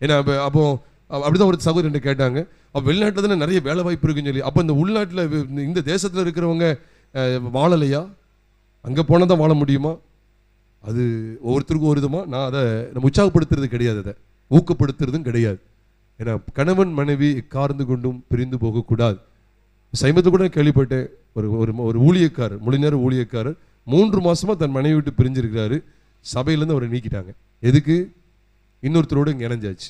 A: ஏன்னா அப்போ அப்படிதான் ஒரு சகோதரன் கேட்டாங்க, அப்போ வெளிநாட்டில் தானே நிறைய வேலை வாய்ப்பு இருக்குன்னு சொல்லி, அப்போ இந்த உள்நாட்டில் இந்த தேசத்தில் இருக்கிறவங்க வாழலையா? அங்கே போனால் தான் வாழ முடியுமா? அது ஒவ்வொருத்தருக்கும் ஒரு விதமாக. நான் அதை நம்ம உற்சாகப்படுத்துறது கிடையாது, அதை ஊக்கப்படுத்துறதும் கிடையாது. ஏன்னா கணவன் மனைவி கார்ந்து கொண்டும் பிரிந்து போகக்கூடாது. சமீபத்தில் கூட கேள்விப்பட்டேன், ஒரு ஊழியக்காரர், முழு நேர ஊழியக்காரர் 3 மாசமா தன் மனைவி விட்டு பிரிஞ்சிருக்கிறாரு. சபையிலேருந்து அவரை நீக்கிட்டாங்க. எதுக்கு? இன்னொருத்தரோடு இங்கே இணைஞ்சாச்சு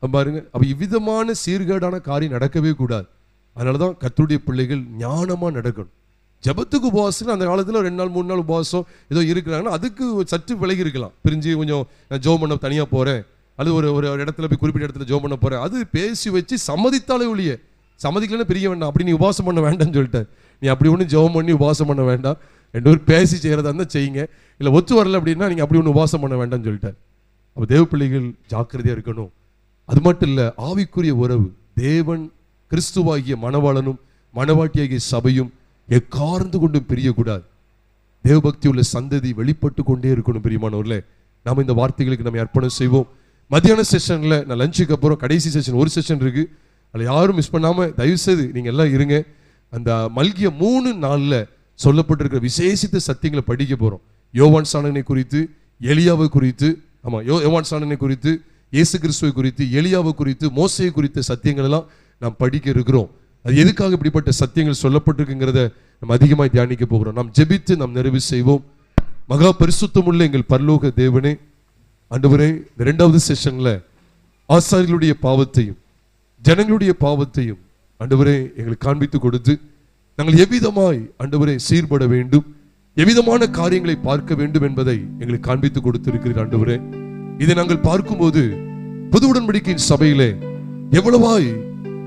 A: பாருங்க. அப்போ இவ்விதமான சீர்கேடான காரியம் நடக்கவே கூடாது. அதனால தான் கர்த்தருடைய பிள்ளைகள் ஞானமாக நடக்கணும். ஜெபத்துக்கு உபவாசம் அந்த காலத்தில் 2 நாள் 3 நாள் உபவாசம் ஏதோ இருக்கிறாங்கன்னா அதுக்கு சற்று விலகி இருக்கலாம். பிரிஞ்சு கொஞ்சம் நான் ஜெபம் பண்ண தனியாக போகிறேன், அல்லது ஒரு ஒரு இடத்துல போய் குறிப்பிட்ட இடத்துல ஜெபம் பண்ண போறேன், அது பேசி வச்சு சம்மதித்தாலே ஒழிய, சம்மதிக்கலன்னா பிரிய வேண்டாம், அப்படி நீ உபவாசம் பண்ண வேண்டாம்னு சொல்லிட்டார். நீ அப்படி ஒன்றும் ஜெபம் பண்ணி உபவாசம் பண்ண வேண்டாம், 2 பேர் பேசி செய்கிறதா இருந்தால் செய்யுங்க, இல்லை ஒத்து வரல அப்படின்னா நீங்கள் அப்படி ஒன்று உபவாசம் பண்ண வேண்டாம்னு சொல்லிட்டார். அப்போ தேவ பிள்ளைகள் ஜாக்கிரதையாக இருக்கணும். அது மட்டும் இல்லை, ஆவிக்குரிய உறவு, தேவன் கிறிஸ்துவாகிய மணவாளனும் மணவாட்டியாகிய சபையும் எக்கார்ந்து கொண்டும் பிரியக்கூடாது. தேவபக்தி உள்ள சந்ததி வெளிப்பட்டு கொண்டே இருக்கணும். பிரியமானவர்களே, நாம் இந்த வார்த்தைகளுக்கு நம்ம அர்ப்பணம் செய்வோம். மத்தியான செஷனில் நான் லஞ்சுக்கு அப்புறம் கடைசி செஷன் ஒரு செஷன் இருக்கு, அதில் யாரும் மிஸ் பண்ணாமல் தயவுசெய்து நீங்கள் எல்லாம் இருங்க. அந்த மல்கிய 3 நாளில் சொல்லப்பட்டிருக்கிற விசேஷித்த சத்தியங்களை படிக்க போகிறோம். யோவான் ஸ்நானனை குறித்து, எலியாவை குறித்து, ஆமாம் யோவான் ஸ்நானனை குறித்து, இயேசு கிறிஸ்துவை குறித்து, எலியாவை குறித்து, மோசையை குறித்த சத்தியங்கள் எல்லாம் நாம் படிக்க இருக்கிறோம். அது எதுக்காக இப்படிப்பட்ட சத்தியங்கள் சொல்லப்பட்டிருக்குங்கிறத நம்ம அதிகமாக தியானிக்க போகிறோம். நாம் ஜெபித்து நாம் நிறைவு செய்வோம். மகா பரிசுத்தமுள்ள எங்கள் பரலோக தேவனே, ஆண்டவரே, இந்த 2வது செஷன்ல ஆசாரியர்களுடைய பாவத்தையும் ஜனங்களுடைய பாவத்தையும் ஆண்டவரே எங்களுக்கு காண்பித்து கொடுத்து, நாங்கள் எவ்விதமாய் ஆண்டவரே சீர்பட வேண்டும், எவ்விதமான காரியங்களை பார்க்க வேண்டும் என்பதை எங்களுக்கு காண்பித்து கொடுத்திருக்கிறீர். ஆண்டவரே, இதை நாங்கள் பார்க்கும்போது புது உடன்படிக்கையின் சபையிலே எவ்வளவாய்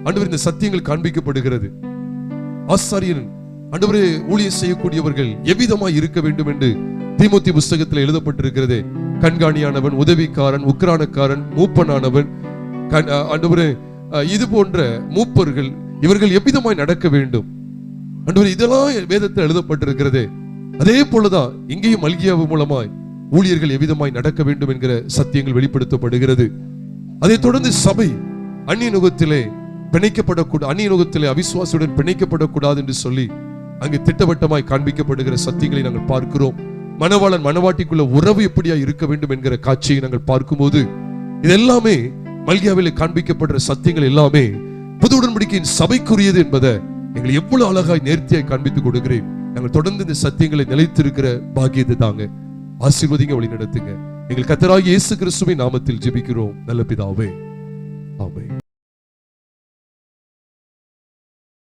A: ஆண்டவர் இந்த சத்தியங்கள் காண்பிக்கப்படுகிறது. ஆசாரியன் ஆண்டவரே ஊழியம் செய்யக்கூடியவர்கள் எவ்விதமாய் இருக்க வேண்டும் என்று தீமோத்தி புஸ்தகத்தில் எழுதப்பட்டிருக்கிறது. கண்காணியானவன், உதவிக்காரன், உக்கிரானக்காரன், மூப்பனானவன், ஆண்டவரே இது போன்ற மூப்பர்கள் இவர்கள் எவ்விதமாய் நடக்க வேண்டும். ஆண்டவரே, இதெல்லாம் வேதத்தில் எழுதப்பட்டிருக்கிறது. அதே போலதான் இங்கேயும் மல்கியாவு மூலமாய் ஊழியர்கள் எவ்விதமாய் நடக்க வேண்டும் என்கிற சத்தியங்கள் வெளிப்படுத்தப்படுகிறது. அதை தொடர்ந்து சபை அந்நிய நுகத்திலே பிணைக்கப்படக்கூடாது, அந்நிய நுகத்திலே அவிசுவாசியுடன் பிணைக்கப்படக்கூடாது என்று சொல்லி அங்கு திட்டவட்டமாய் காண்பிக்கப்படுகிற சத்தியங்களை நாங்கள் பார்க்கிறோம். மணவாளன் மணவாட்டிக்குள்ள உறவு எப்படியா இருக்க வேண்டும் என்கிற காட்சியை நாங்கள் பார்க்கும்போது இதெல்லாமே மல்கியாவிலே காண்பிக்கப்படுற சத்தியங்கள் எல்லாமே புது உடன்படிக்கையின் சபைக்குரியது என்பதை எங்களை எவ்வளவு அழகாய் நேர்த்தியாய் காண்பித்து கொடுக்கிறேன். நாங்கள் தொடர்ந்து இந்த சத்தியங்களை நிலைத்திருக்கிற பாக்கியத்தை தாங்க. ஆசீர்வதிங்க, வழி நடத்துங்க. எங்கள் கர்த்தராகிய இயேசு கிறிஸ்துவின் நாமத்தில் ஜெபிக்கிறோம் நல்ல பிதாவே, ஆமென்.